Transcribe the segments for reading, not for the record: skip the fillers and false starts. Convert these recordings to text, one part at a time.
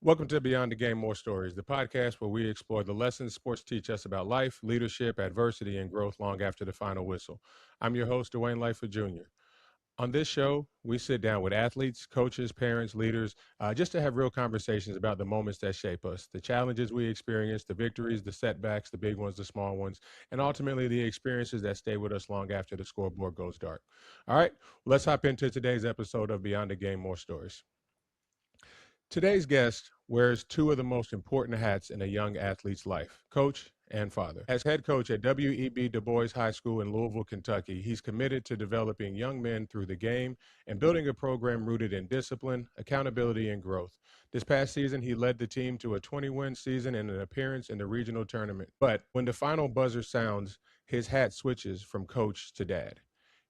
Welcome to Beyond the Game, More Stories, the podcast where we explore the lessons sports teach us about life, leadership, adversity, and growth long after the final whistle. I'm your host, Dwayne Lightfoot Jr. On this show, we sit down with athletes, coaches, parents, leaders, just to have real conversations about the moments that shape us, the challenges we experience, the victories, the setbacks, the big ones, the small ones, and ultimately the experiences that stay with us long after the scoreboard goes dark. All right, let's hop into today's episode of Beyond the Game, More Stories. Today's guest wears two of the most important hats in a young athlete's life, coach and father. As head coach at W.E.B DuBois High School in Louisville, Kentucky, he's committed to developing young men through the game and building a program rooted in discipline, accountability, and growth. This past season, he led the team to a 20-win season and an appearance in the regional tournament. But when the final buzzer sounds, his hat switches from coach to dad.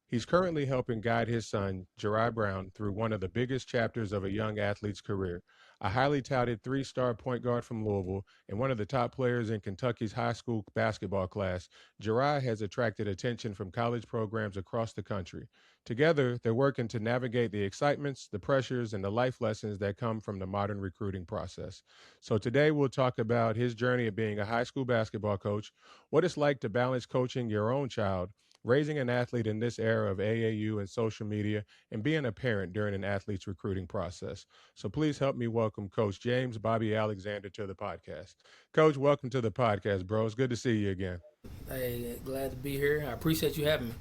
He's currently helping guide his son, Jeri Brown, through one of the biggest chapters of a young athlete's career. A highly touted three-star point guard from Louisville and one of the top players in Kentucky's high school basketball class, Jeri has attracted attention from college programs across the country. Together, they're working to navigate the excitements, the pressures, and the life lessons that come from the modern recruiting process. So today we'll talk about his journey of being a high school basketball coach, what it's like to balance coaching your own child, raising an athlete in this era of AAU and social media, and being a parent during an athlete's recruiting process. So please help me welcome Coach James Bobby Alexander to the podcast. Coach, welcome to the podcast, bro. It's good to see you again. Hey, glad to be here. I appreciate you having me.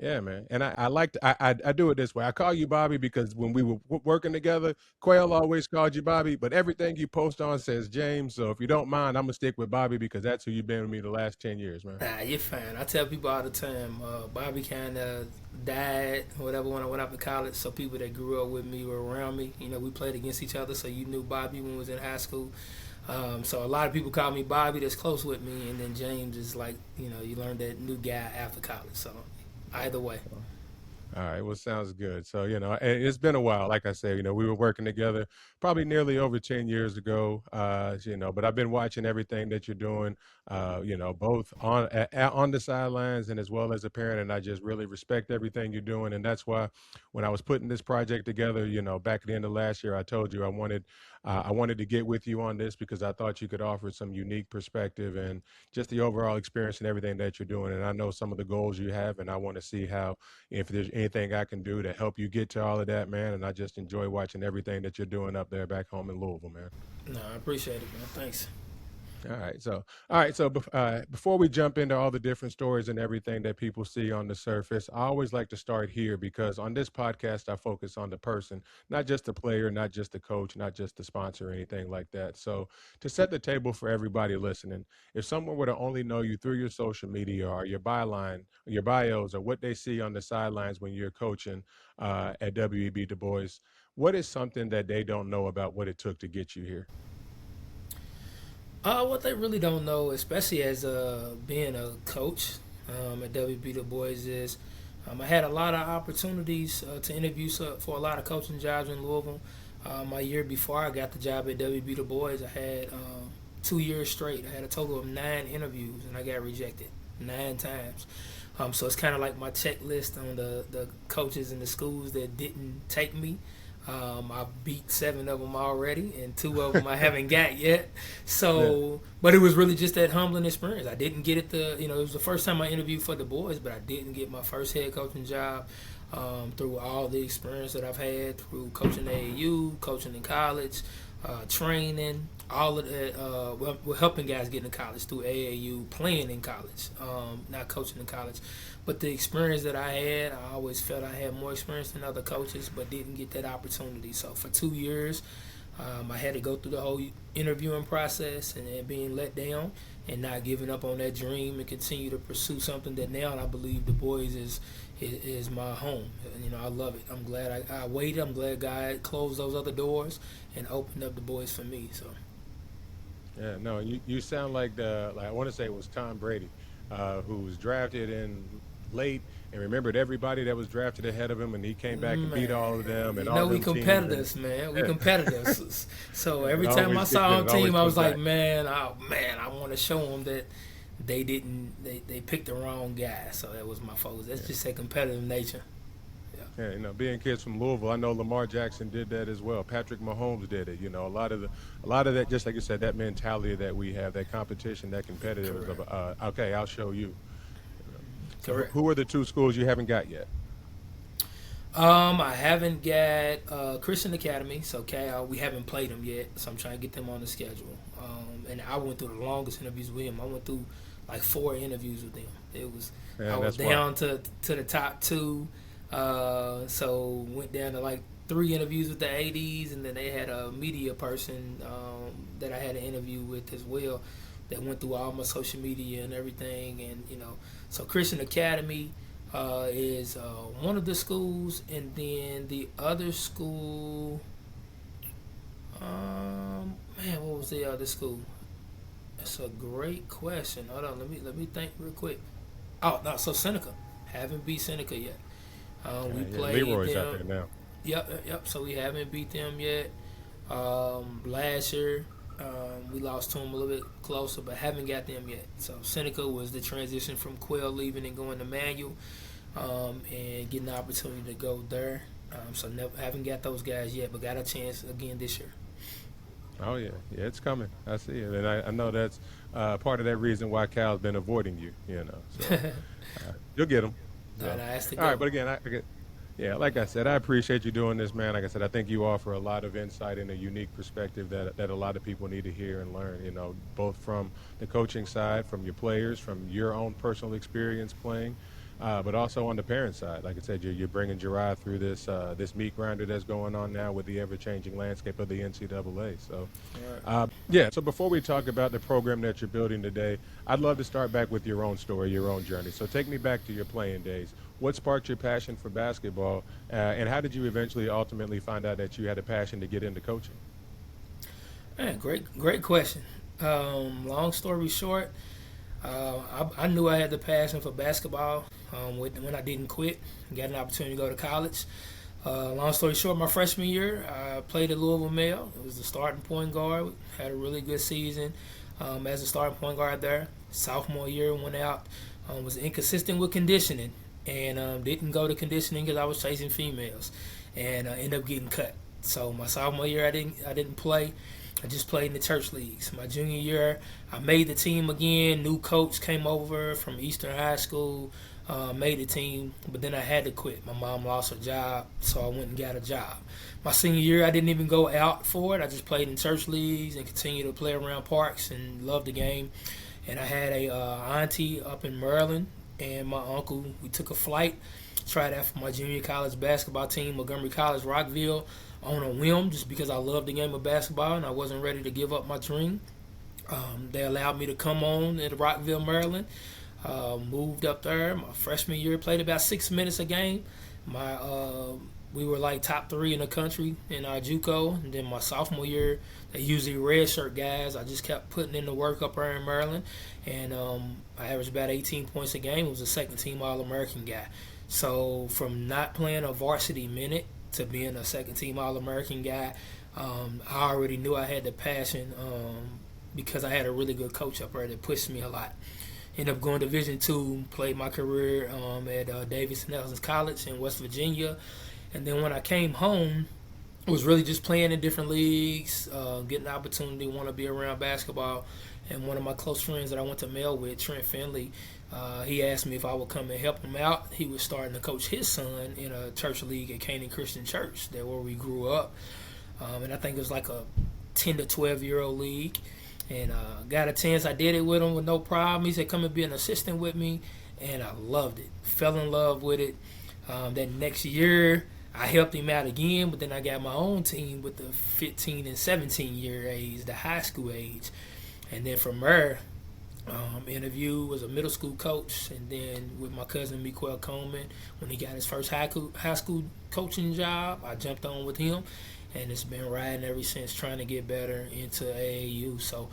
Yeah, man. And I do it this way. I call you Bobby because when we were working together, Quail always called you Bobby, but everything you post on says James. So if you don't mind, I'm going to stick with Bobby because that's who you've been with me the last 10 years, man. Nah, you're fine. I tell people all the time, Bobby kind of died, whatever, when I went out to college. So people that grew up with me were around me. You know, we played against each other, so you knew Bobby when we was in high school. So a lot of people call me Bobby that's close with me, and then James is like, you know, you learn that new guy after college. So either way. All right, well, sounds good. So, you know, it's been a while. Like I said, you know, we were working together probably nearly over 10 years ago, you know, but I've been watching everything that you're doing, you know, both on the sidelines and as well as a parent. And I just really respect everything you're doing. And that's why when I was putting this project together, you know, back at the end of last year, I told you I wanted to get with you on this because I thought you could offer some unique perspective and just the overall experience and everything that you're doing. And I know some of the goals you have, and I want to see how, if there's anything I can do to help you get to all of that, man. And I just enjoy watching everything that you're doing up there back home in Louisville, man. No, I appreciate it, man. Thanks. All right. So before we jump into all the different stories and everything that people see on the surface, I always like to start here because on this podcast, I focus on the person, not just the player, not just the coach, not just the sponsor or anything like that. So to set the table for everybody listening, if someone were to only know you through your social media or your byline, your bios, or what they see on the sidelines when you're coaching at W.E.B DuBois, what is something that they don't know about what it took to get you here? What they really don't know, especially as being a coach at W.E.B DuBois, is I had a lot of opportunities to interview for a lot of coaching jobs in Louisville. My year before I got the job at W.E.B DuBois, I had 2 years straight. I had a total of 9 interviews, and I got rejected 9 times. So it's kind of like my checklist on the coaches in the schools that didn't take me. I beat 7 of them already, and 2 of them I haven't got yet. So, but it was really just that humbling experience. I didn't get it it was the first time I interviewed for the boys, but I didn't get my first head coaching job through all the experience that I've had through coaching AAU, coaching in college, training, all of that. We're helping guys get into college through AAU, playing in college, not coaching in college. But the experience that I had, I always felt I had more experience than other coaches, but didn't get that opportunity. So for 2 years, I had to go through the whole interviewing process and then being let down and not giving up on that dream and continue to pursue something that now I believe DuBois is my home. You know, I love it. I'm glad I waited. I'm glad God closed those other doors and opened up DuBois for me. So. Yeah, no, you sound like I want to say it was Tom Brady, who was drafted in late and remembered everybody that was drafted ahead of him, and he came back and beat all of them. And all we them competitors, teams. man. We competitors. So every It time I always saw gets a it, always team, I was comes like, back. man, I want to show them that they picked the wrong guy. So that was my focus. That's just a competitive nature. Yeah, you know, being kids from Louisville, I know Lamar Jackson did that as well. Patrick Mahomes did it. You know, a lot of that, just like you said, that mentality that we have, that competition, that competitive. Okay, I'll show you. So Correct. who are the two schools you haven't got yet? I haven't got Christian Academy, so Cal. We haven't played them yet, so I'm trying to get them on the schedule. And I went through the longest interviews with him. I went through like 4 interviews with them. It was Yeah, I was that's down to the top 2, so went down to like 3 interviews with the ADs, and then they had a media person that I had an interview with as well. That went through all my social media and everything, and so Christian Academy is one of the schools, and then the other school, what was the other school? That's a great question. Hold on, let me think real quick. Oh no, so Seneca, haven't beat Seneca yet. We played Leroy's them. out there now. Yep. So we haven't beat them yet. Last year, we lost to them a little bit closer, but haven't got them yet. So Seneca was the transition from Quail leaving and going to Manual, and getting the opportunity to go there. So haven't got those guys yet, but got a chance again this year. Oh yeah, it's coming. I see it, and I know that's part of that reason why Cal's been avoiding you. You know, so you'll get him. So. All right, but again, like I said, I appreciate you doing this, man. Like I said, I think you offer a lot of insight and a unique perspective that a lot of people need to hear and learn. You know, both from the coaching side, from your players, from your own personal experience playing. But also on the parent side, like I said, you're bringing Gerard through this meat grinder that's going on now with the ever-changing landscape of the NCAA. So, So before we talk about the program that you're building today, I'd love to start back with your own story, your own journey. So take me back to your playing days. What sparked your passion for basketball, and how did you eventually ultimately find out that you had a passion to get into coaching? Man, great question. Long story short, I knew I had the passion for basketball when I didn't quit. Got an opportunity to go to college. Long story short, my freshman year, I played at Louisville Male. It was the starting point guard. Had a really good season as a starting point guard there. Sophomore year, went out, was inconsistent with conditioning, and didn't go to conditioning because I was chasing females, and ended up getting cut. So my sophomore year, I didn't play. I just played in the church leagues. My junior year, I made the team again. New coach came over from Eastern High School, made the team, but then I had to quit. My mom lost her job, so I went and got a job. My senior year, I didn't even go out for it. I just played in church leagues and continued to play around parks and loved the game. And I had a auntie up in Maryland and my uncle. We took a flight, tried out for my junior college basketball team, Montgomery College, Rockville, on a whim just because I loved the game of basketball and I wasn't ready to give up my dream. They allowed me to come on at Rockville, Maryland. Moved up there. My freshman year, played about 6 minutes a game. We were like top 3 in the country in our JUCO. And then my sophomore year, they usually redshirt guys. I just kept putting in the work up there in Maryland. And I averaged about 18 points a game. I was a second-team All-American guy. So from not playing a varsity minute to being a second-team All-American guy, I already knew I had the passion because I had a really good coach up there that pushed me a lot. Ended up going to Division II, played my career at Davis Nelson College in West Virginia. And then when I came home, it was really just playing in different leagues, getting the opportunity, want to be around basketball. And one of my close friends that I went to Male with, Trent Finley, he asked me if I would come and help him out. He was starting to coach his son in a church league at Canaan Christian Church, there where we grew up. And I think it was like a 10 to 12-year-old league. And got a chance. I did it with him with no problem. He said, come and be an assistant with me. And I loved it. Fell in love with it. That next year, I helped him out again, but then I got my own team with the 15 and 17 year age, the high school age, and then from there, interview was a middle school coach, and then with my cousin Miquel Coleman, when he got his first high school coaching job, I jumped on with him, and it's been riding ever since, trying to get better into AAU. So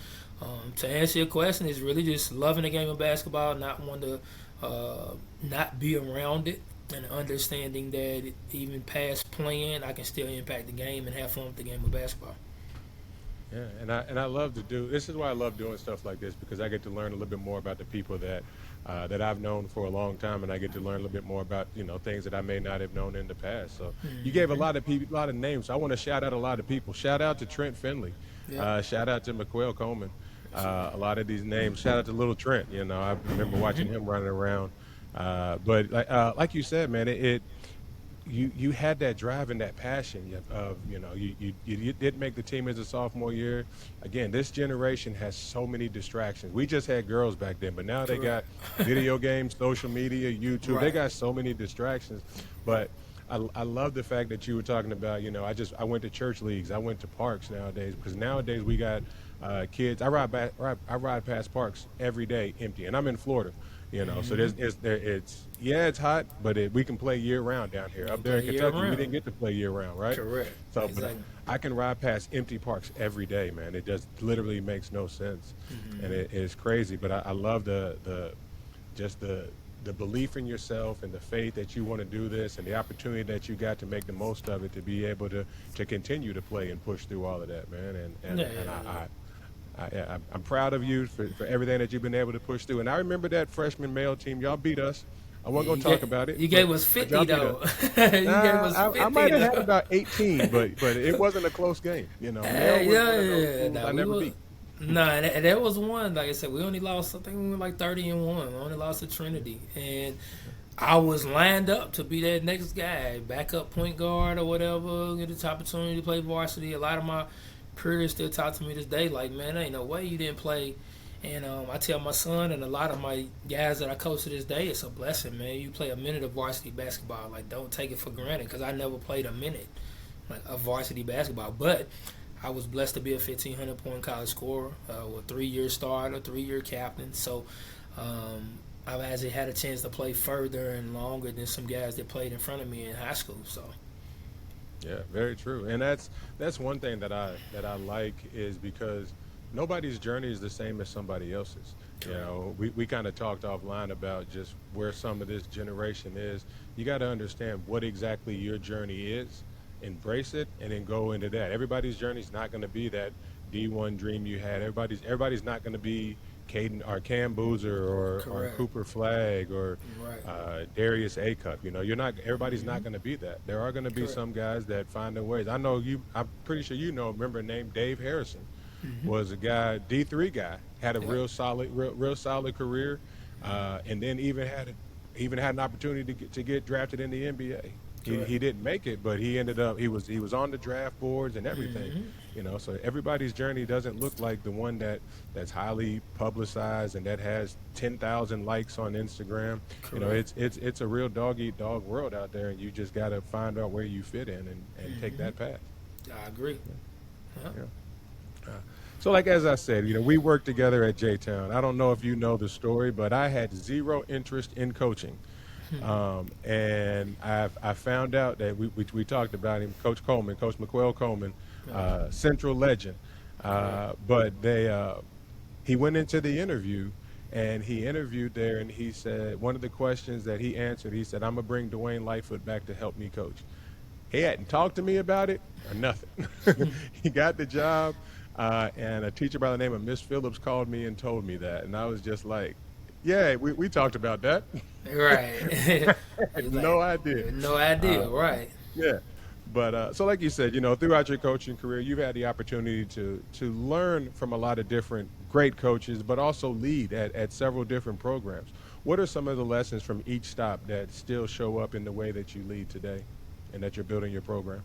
to answer your question, it's really just loving the game of basketball, not wanting to not be around it, and understanding that even past playing, I can still impact the game and have fun with the game of basketball. Yeah, and I love to do. This is why I love doing stuff like this, because I get to learn a little bit more about the people that I've known for a long time, and I get to learn a little bit more about things that I may not have known in the past. So you gave a lot of people, a lot of names. So I want to shout out a lot of people. Shout out to Trent Finley. Yeah. Shout out to McQuell Coleman. A lot of these names. Shout out to Little Trent. I remember watching him running around. But like you said, man, you had that drive and that passion of you did make the team as a sophomore year. Again, this generation has so many distractions. We just had girls back then, but now they got video games, social media, YouTube. They got so many distractions. But I love the fact that you were talking about, I went to church leagues, I went to parks nowadays, because nowadays we got kids. I ride past parks every day empty, and I'm in Florida. So it's hot, but we can play year round down here. Up there in Kentucky, we didn't get to play year round, right? Correct. So, Exactly. but I can ride past empty parks every day, man. It just literally makes no sense, and it's crazy. But I love the belief in yourself and the faith that you want to do this, and the opportunity that you got to make the most of it, to be able to continue to play and push through all of that, man. I'm proud of you for everything that you've been able to push through. And I remember that freshman male team. Y'all beat us. I wasn't going to talk about it. You gave us 50, though. I might have had about 18, but it wasn't a close game. I never beat. Nah, and that was one. Like I said, we only lost, I think we were like 30-1. We only lost to Trinity. And I was lined up to be that next guy, backup point guard or whatever, get the opportunity to play varsity. A lot of my peers still talk to me this day like, man, there ain't no way you didn't play. And I tell my son and a lot of my guys that I coach to this day, it's a blessing, man. You play a minute of varsity basketball. Like, don't take it for granted, because I never played a minute of varsity basketball. But I was blessed to be a 1,500-point college scorer, with 3-year starter, 3-year captain. So I've actually had a chance to play further and longer than some guys that played in front of me in high school. So. Yeah, very true. And that's one thing that I like, is because nobody's journey is the same as somebody else's. We kind of talked offline about just where some of this generation is. You got to understand what exactly your journey is, embrace it, and then go into that. Everybody's journey is not going to be that D1 dream you had. Everybody's not going to be Caden or Cam Boozer or Cooper Flagg or Darius Acup. Everybody's not going to be that. There are going to be some guys that find their ways. I know you. I'm pretty sure remember a name, Dave Harrison, was a guy, D3 guy, had a real solid career, and then even had an opportunity to get drafted in the NBA. He didn't make it, but he ended up, he was on the draft boards and everything. So everybody's journey doesn't look like the one that's highly publicized and that has 10,000 likes on Instagram. It's a real dog eat dog world out there, and you just got to find out where you fit in and take that path. I agree. Yeah. So like, as I said, we worked together at J-Town. I don't know if you know the story, but I had zero interest in coaching. And I found out that we talked about him, Coach McQuell Coleman, Central legend. But he went into the interview, and he interviewed there, and he said, one of the questions that he answered, he said, I'm going to bring Dwayne Lightfoot back to help me coach. He hadn't talked to me about it or nothing. He got the job, and a teacher by the name of Miss Phillips called me and told me that, and I was just like, yeah, we talked about that. Right. No idea. No idea, right. Yeah. But so like you said, throughout your coaching career, you've had the opportunity to learn from a lot of different great coaches, but also lead at several different programs. What are some of the lessons from each stop that still show up in the way that you lead today and that you're building your program?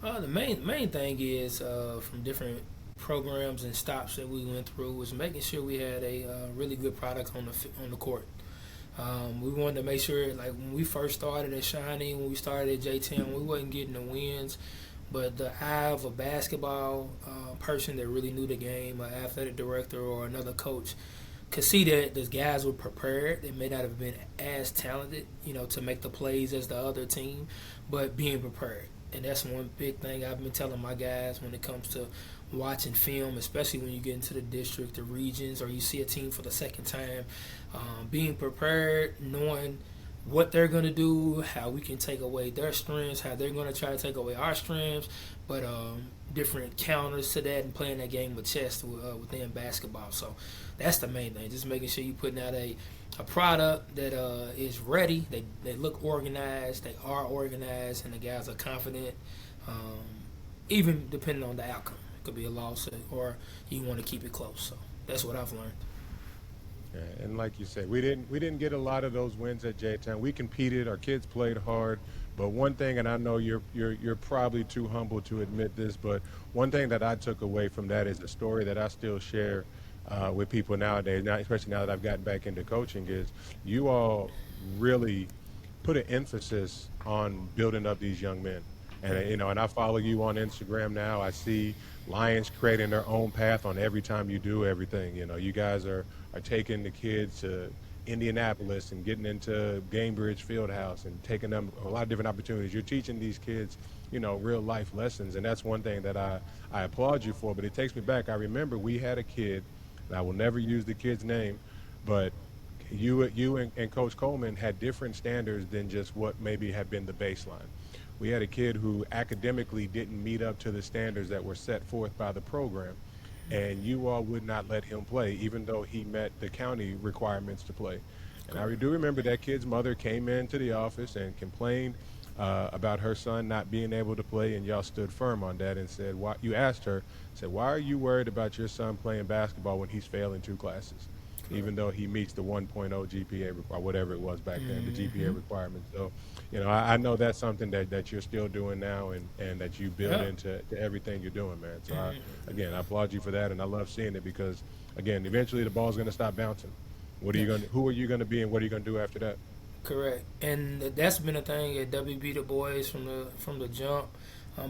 The main thing is from different programs and stops that we went through was making sure we had a really good product on the court. We wanted to make sure, like when we first started at Shawnee, when we started at J-Town, we wasn't getting the wins. But the eye of a basketball person that really knew the game, an athletic director or another coach, could see that the guys were prepared. They may not have been as talented, to make the plays as the other team, but being prepared. And that's one big thing I've been telling my guys when it comes to watching film, especially when you get into the district, the regions, or you see a team for the second time. Being prepared, knowing what they're going to do, how we can take away their strengths, how they're going to try to take away our strengths, but different counters to that and playing that game with chess within basketball. So that's the main thing, just making sure you're putting out a product that is ready. They look organized, they are organized, and the guys are confident, even depending on the outcome. It could be a loss or you want to keep it close. So that's what I've learned. Yeah, and like you said, we didn't get a lot of those wins at J-Town. We competed, our kids played hard, but one thing, and I know you're probably too humble to admit this, but one thing that I took away from that is a story that I still share with people nowadays, now, especially now that I've gotten back into coaching, is you all really put an emphasis on building up these young men. And and I follow you on Instagram now. I see Lions creating their own path on every time you do everything. You guys are taking the kids to Indianapolis and getting into Gamebridge Fieldhouse and taking them a lot of different opportunities. You're teaching these kids, real life lessons, and that's one thing that I applaud you for. But it takes me back. I remember we had a kid, and I will never use the kid's name, but you and Coach Coleman had different standards than just what maybe had been the baseline. We had a kid who academically didn't meet up to the standards that were set forth by the program, and you all would not let him play, even though he met the county requirements to play. And I do remember that kid's mother came into the office and complained about her son not being able to play, and y'all stood firm on that and said, "Why?" You asked her, said, "Why are you worried about your son playing basketball when he's failing 2 classes?" Even though he meets the 1.0 GPA or whatever it was back then, the GPA requirement. So, I know that's something that you're still doing now and that you build into everything you're doing, man. So, again, I applaud you for that, and I love seeing it because, again, eventually the ball's going to stop bouncing. Who are you going to be, and what are you going to do after that? Correct, and that's been a thing at W.E.B DuBois from the jump.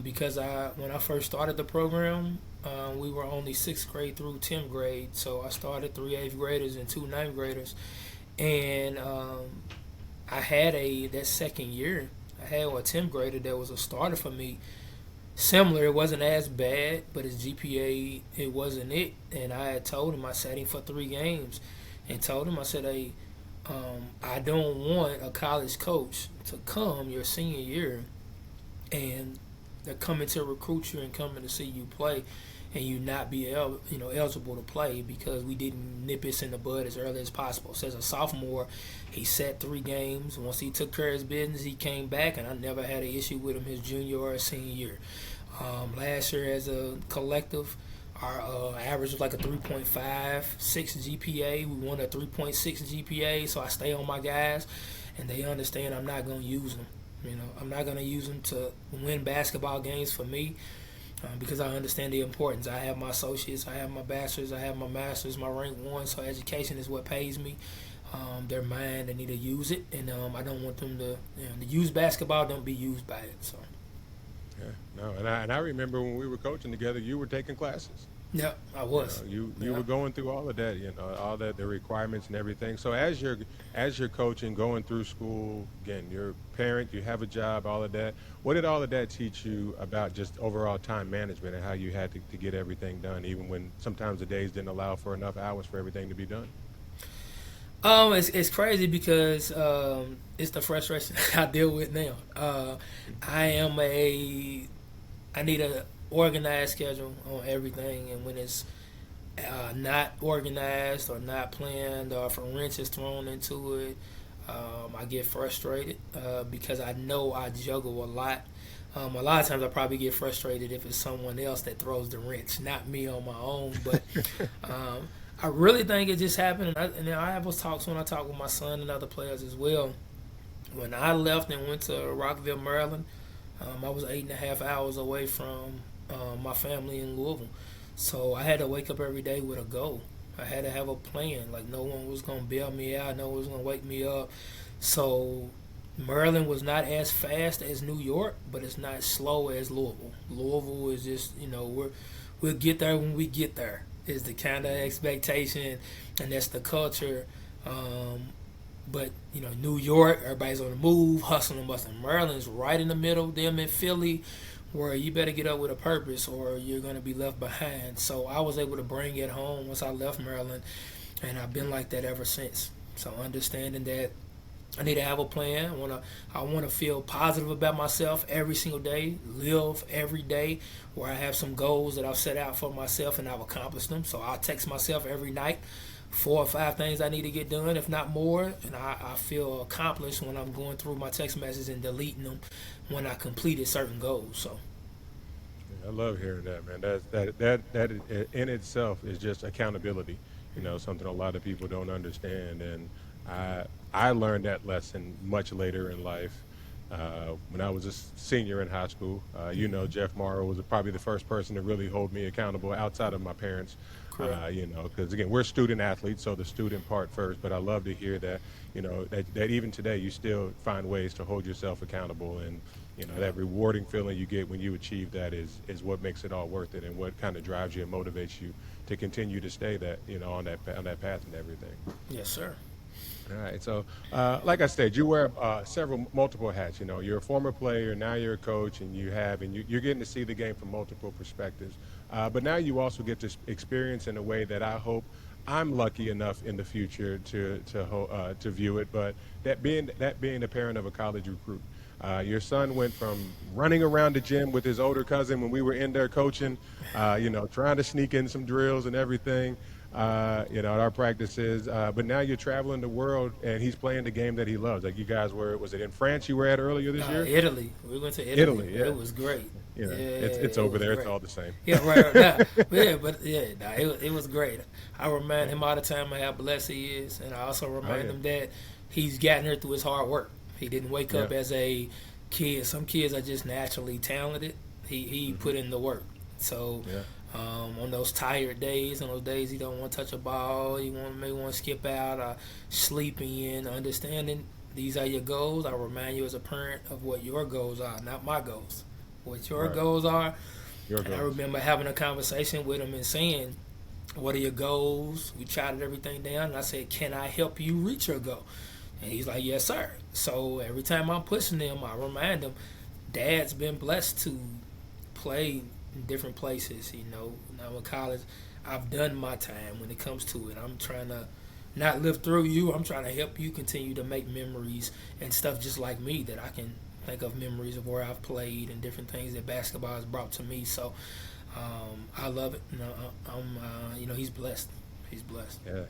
Because when I first started the program, we were only 6th grade through 10th grade. So I started 3 8th graders and 2 9th graders. And I had that second year, I had a 10th grader that was a starter for me. Similar, it wasn't as bad, but his GPA, it wasn't it. And I had told him, I sat him for 3 games and told him, I said, hey, I don't want a college coach to come your senior year and they're coming to recruit you and coming to see you play, and you not be eligible to play because we didn't nip this in the bud as early as possible. So as a sophomore, he sat 3 games. Once he took care of his business, he came back, and I never had an issue with him his junior or senior year. Last year, as a collective, our average was like a 3.56 GPA. We won a 3.6 GPA, so I stay on my guys, and they understand I'm not going to use them. I'm not going to use them to win basketball games for me because I understand the importance. I have my associates, I have my bachelor's, I have my master's, my rank 1, so education is what pays me. They're mine, they need to use it, and I don't want them to use basketball, don't be used by it. So. Yeah, no, and I remember when we were coaching together, you were taking classes. Yeah, I was. You were going through all of that, all that, the requirements and everything. So as you're coaching, going through school, again, you're a parent, you have a job, all of that. What did all of that teach you about just overall time management and how you had to get everything done, even when sometimes the days didn't allow for enough hours for everything to be done? It's crazy because it's the frustration I deal with now. I need a organized schedule on everything, and when it's not organized or not planned or if a wrench is thrown into it, I get frustrated because I know I juggle a lot. A lot of times I probably get frustrated if it's someone else that throws the wrench, not me on my own. But I really think it just happened, and I have those talks when I talk with my son and other players as well. When I left and went to Rockville, Maryland, I was 8.5 hours away from my family in Louisville. So I had to wake up every day with a goal. I had to have a plan. Like no one was gonna bail me out. No one was gonna wake me up. So Maryland was not as fast as New York, but it's not slow as Louisville. Louisville is just we'll get there when we get there. Is the kind of expectation, and that's the culture. But New York, everybody's on the move, hustling and bustling. Maryland's right in the middle. Them in Philly, where you better get up with a purpose, or you're gonna be left behind. So I was able to bring it home once I left Maryland, and I've been like that ever since. So understanding that I need to have a plan. I wanna feel positive about myself every single day. Live every day where I have some goals that I've set out for myself and I've accomplished them. So I'll text myself every night 4 or 5 things I need to get done, if not more, and I feel accomplished when I'm going through my text messages and deleting them when I completed certain goals. So I love hearing that, man. That in itself is just accountability. Something a lot of people don't understand, and I learned that lesson much later in life. When I was a senior in high school, Jeff Morrow was probably the first person to really hold me accountable outside of my parents. Because again, we're student athletes, so the student part first. But I love to hear that, that even today you still find ways to hold yourself accountable, and that rewarding feeling you get when you achieve that is what makes it all worth it, and what kind of drives you and motivates you to continue to stay that on that path and everything. Yes, sir. All right. So, like I said, you wear multiple hats. You're a former player, now you're a coach, and you're getting to see the game from multiple perspectives. But now you also get to experience in a way that I hope I'm lucky enough in the future to view it. But that being the parent of a college recruit. Your son went from running around the gym with his older cousin when we were in there coaching, trying to sneak in some drills and everything. At our practices, but now you're traveling the world and he's playing the game that he loves. Like you guys was it in France you were at earlier this year? Italy. We went to Italy. Yeah. It was great. It's over there. Great. It's all the same. Yeah, right. It was great. I remind him all the time how blessed he is, and I also remind him that he's gotten here through his hard work. He didn't wake up as a kid. Some kids are just naturally talented. He put in the work. So. Yeah. On those tired days, on those days he don't want to touch a ball, he may want to skip out or sleep in, understanding these are your goals. I remind you as a parent of what your goals are, not my goals. What your goals are. I remember having a conversation with him and saying, what are your goals? We jotted everything down, and I said, can I help you reach your goal? And he's like, yes, sir. So every time I'm pushing him, I remind him, Dad's been blessed to play in different places. Now in college, I've done my time when it comes to it. I'm trying to not live through you. I'm trying to help you continue to make memories and stuff just like me, that I can think of memories of where I've played and different things that basketball has brought to me. So I love it. He's blessed. He's blessed. Yeah,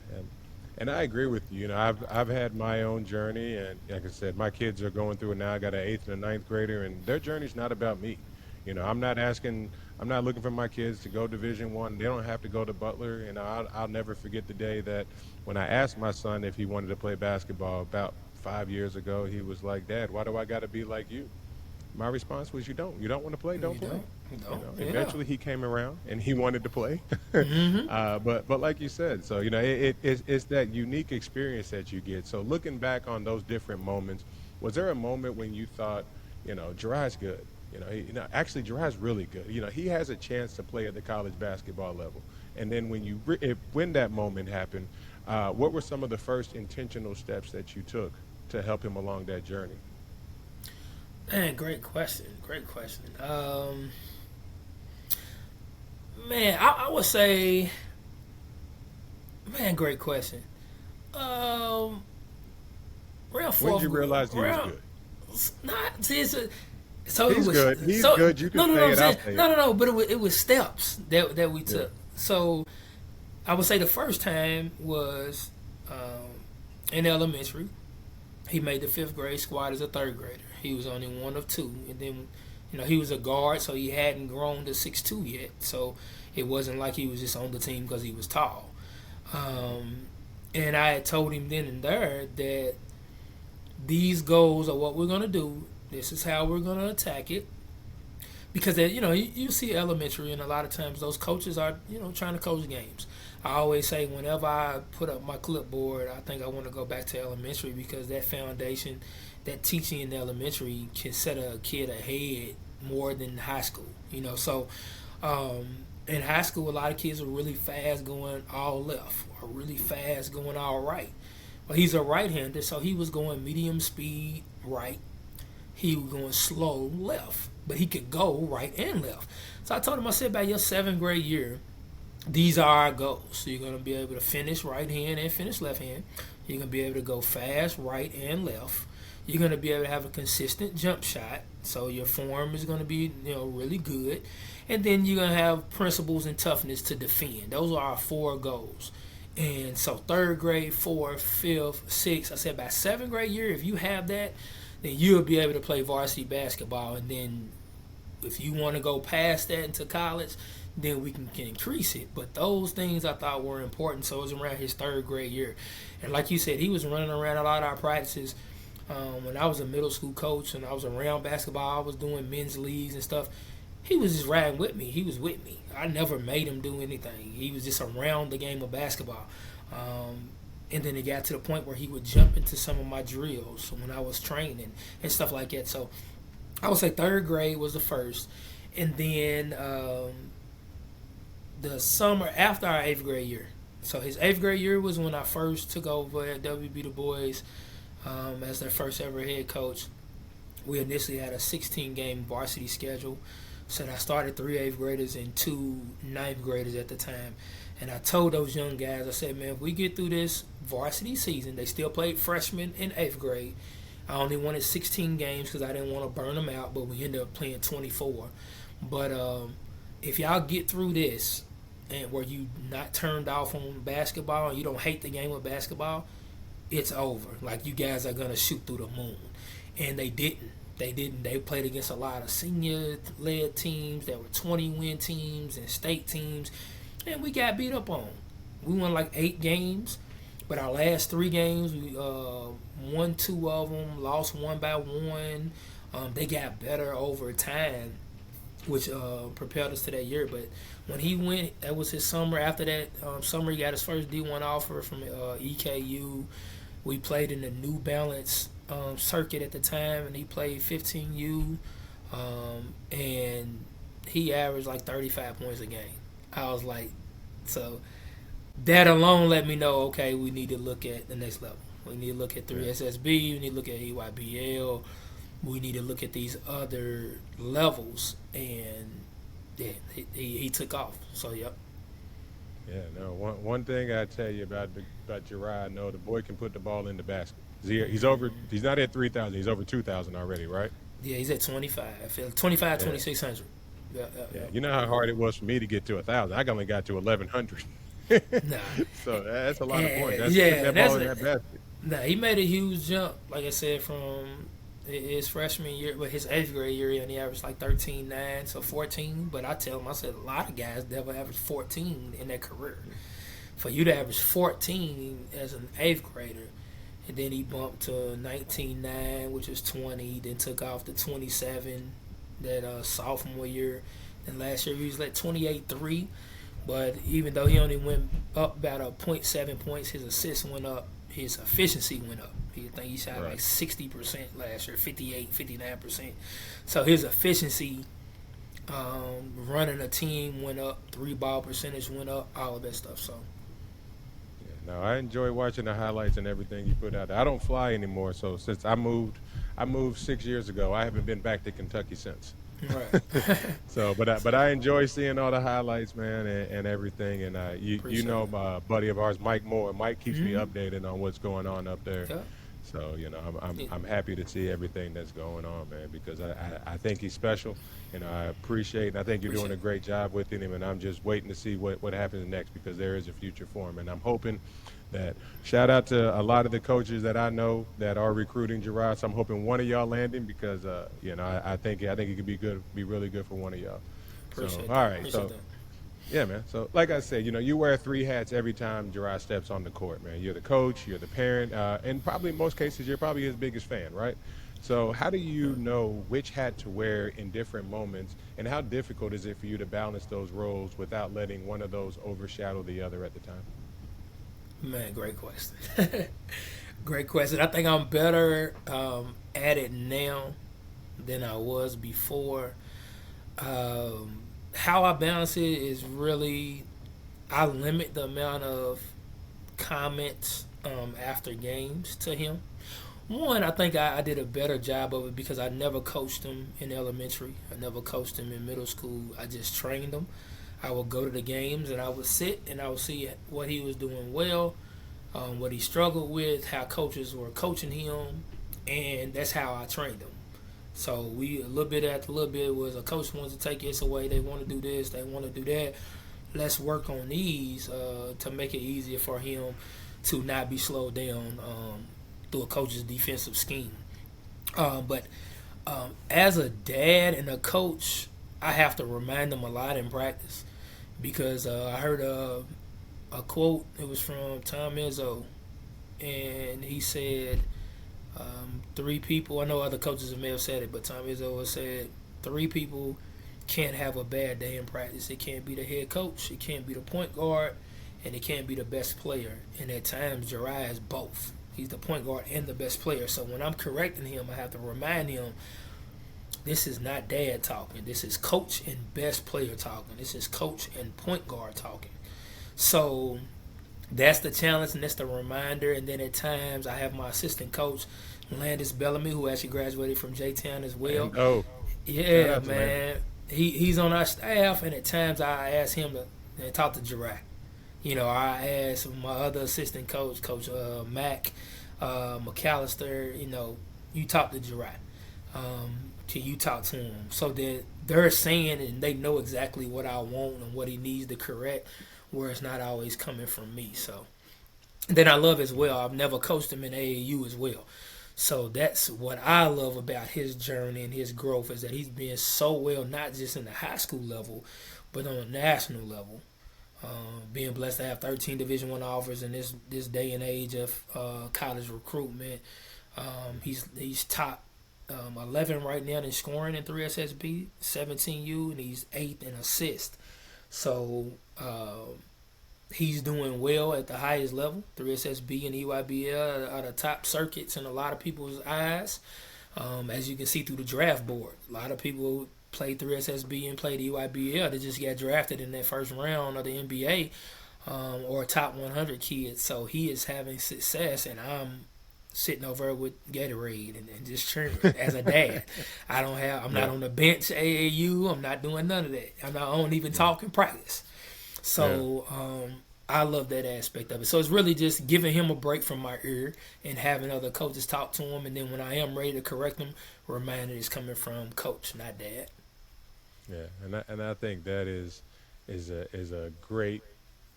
and I agree with you. I've had my own journey, and like I said, my kids are going through it now. I got an 8th and a 9th grader, and their journey's not about me. I'm not looking for my kids to go Division I. They don't have to go to Butler. I'll never forget the day that when I asked my son if he wanted to play basketball about 5 years ago, he was like, Dad, why do I got to be like you? My response was, you don't want to play, don't play. Eventually he came around and he wanted to play. But like you said, so, it's that unique experience that you get. So looking back on those different moments, was there a moment when you thought, Gerard's good? Actually, Gerard's really good. He has a chance to play at the college basketball level. And then when that moment happened, what were some of the first intentional steps that you took to help him along that journey? Man, great question. I would say, great question. When did you realize he was good? So he's good. He's good. You can say it out there. No. But it was steps that we took. So I would say the first time was in elementary. He made the 5th grade squad as a 3rd grader. He was only one of 2, and then he was a guard, so he hadn't grown to 6'2" yet. So it wasn't like he was just on the team because he was tall. And I had told him then and there that these goals are what we're gonna do. This is how we're going to attack it. Because, you see elementary, and a lot of times those coaches are, trying to coach games. I always say whenever I put up my clipboard, I think I want to go back to elementary because that foundation, that teaching in elementary can set a kid ahead more than high school. So in high school, a lot of kids are really fast going all left or really fast going all right. Well, he's a right-hander, so he was going medium speed right. He was going slow left, but he could go right and left. So I told him, I said, by your 7th grade year, these are our goals. So you're going to be able to finish right hand and finish left hand. You're going to be able to go fast right and left. You're going to be able to have a consistent jump shot. So your form is going to be really good. And then you're going to have principles and toughness to defend. Those are our 4 goals. And so 3rd grade, 4th, 5th, 6th, I said by 7th grade year, if you have that, then you'll be able to play varsity basketball. And then if you want to go past that into college, then we can increase it. But those things I thought were important. So it was around his 3rd grade year. And like you said, he was running around a lot of our practices. When I was a middle school coach and I was around basketball, I was doing men's leagues and stuff. He was just riding with me. He was with me. I never made him do anything. He was just around the game of basketball. And then it got to the point where he would jump into some of my drills when I was training and stuff like that. So I would say 3rd grade was the first. And then the summer after our 8th grade year. So his 8th grade year was when I first took over at W.E.B DuBois as their first ever head coach. We initially had a 16-game varsity schedule. So I started 3 8th graders and 2 9th graders at the time. And I told those young guys, I said, man, if we get through this varsity season, they still played freshman in 8th grade. I only wanted 16 games because I didn't want to burn them out, but we ended up playing 24. But if y'all get through this and where you not turned off on basketball and you don't hate the game of basketball, it's over. Like, you guys are going to shoot through the moon. And they didn't. They played against a lot of senior-led teams that were 20-win teams and state teams, and we got beat up on. We won like 8 games, but our last 3 games, we won 2 of them, lost 1 by 1. They got better over time, which propelled us to that year. But when he went, that was his summer. After that summer, he got his first D1 offer from EKU. We played in the New Balance circuit at the time, and he played 15U, and he averaged like 35 points a game. I was like, so that alone let me know, okay, we need to look at the next level. We need to look at 3SSB, we need to look at EYBL, we need to look at these other levels, and yeah, he took off. So yep. Yeah, no. One thing I tell you about Gerard, no, the boy can put the ball in the basket. He's over. He's not at 3,000. He's over 2,000 already, right? Yeah, he's at 25. 25, 2,600. Yeah. You know how hard it was for me to get to 1,000. I only got to 1,100. Nah. So that's a lot of points. That's Yeah, that ball in that basket. nah, he made a huge jump. Like I said, from his freshman year, but his 8th grade year, he only averaged like 13.9, so 14. But I tell him, I said, a lot of guys never averaged 14 in their career. For you to average 14 as an 8th grader, and then he bumped to 19.9, which is 20, then took off to 27 that sophomore year. And last year he was like 28.3. But even though he only went up about a 0.7 points, his assists went up, his efficiency went up. I think he shot like 60% last year, 58, 59%. So his efficiency running a team went up, 3-ball percentage went up, all of that stuff. So No, I enjoy watching the highlights and everything you put out there. I don't fly anymore, so since I moved 6 years ago. I haven't been back to Kentucky since. Right. So, but I enjoy seeing all the highlights, man, and everything. And you know, my buddy of ours, Mike Moore. Mike keeps me updated on what's going on up there. Yeah. So I'm happy to see everything that's going on, man, because I think he's special, and I appreciate. And I think you're doing a great job with him, and I'm just waiting to see what happens next, because there is a future for him, and I'm hoping that. Shout out to a lot of the coaches that I know that are recruiting Gerard. So I'm hoping one of y'all land him, because I think it could be really good for one of y'all. Appreciate So that. all right, Appreciate so. that. Yeah, man. So, like I said, you wear 3 hats every time Gerard steps on the court, man. You're the coach, you're the parent, and probably in most cases, you're probably his biggest fan, right? So, how do you know which hat to wear in different moments, and how difficult is it for you to balance those roles without letting one of those overshadow the other at the time? Man, great question. Great question. I think I'm better at it now than I was before. How I balance it is really I limit the amount of comments after games to him. One, I think I did a better job of it because I never coached him in elementary. I never coached him in middle school. I just trained him. I would go to the games and I would sit and I would see what he was doing well, what he struggled with, how coaches were coaching him, and that's how I trained him. So we a little bit after a little bit was a coach wants to take this away. They want to do this. They want to do that. Let's work on these to make it easier for him to not be slowed down through a coach's defensive scheme. But as a dad and a coach, I have to remind them a lot in practice because I heard a quote. It was from Tom Izzo, and he said, three people. I know other coaches may have said it, but Tom Izzo said three people can't have a bad day in practice. It can't be the head coach, it can't be the point guard, and it can't be the best player. And at times, Jariah is both. He's the point guard and the best player. So when I'm correcting him, I have to remind him this is not dad talking. This is coach and best player talking. This is coach and point guard talking. So that's the challenge and that's the reminder. And then at times I have my assistant coach, Landis Bellamy, who actually graduated from J Town as well. And oh, shout Yeah, out to Landon. man. He's on our staff, and at times I ask him to talk to Jariah. I asked my other assistant coach, Coach Mac McAllister, you talk to Jariah. Can you talk to him? So that they're saying and they know exactly what I want and what he needs to correct, where it's not always coming from me. So then I love as well. I've never coached him in AAU as well. So that's what I love about his journey and his growth is that he's been so well, not just in the high school level, but on a national level. Being blessed to have 13 Division I offers in this day and age of college recruitment. He's top 11 right now in scoring in 3SSB, 17U, and he's 8th in assist. So he's doing well at the highest level. 3SSB and EYBL are the top circuits in a lot of people's eyes. As you can see through the draft board, a lot of people played 3SSB and played EYBL. They just got drafted in that first round of the NBA or top 100 kids. So he is having success, and I'm sitting over with Gatorade and just cheering as a dad. I'm not Yeah, on the bench AAU. I'm not doing none of that. I don't even yeah, talk in practice. yeah. So I love that aspect of it. So it's really just giving him a break from my ear and having other coaches talk to him. And then when I am ready to correct him, reminder is coming from coach, not dad. Yeah, and I think that is a great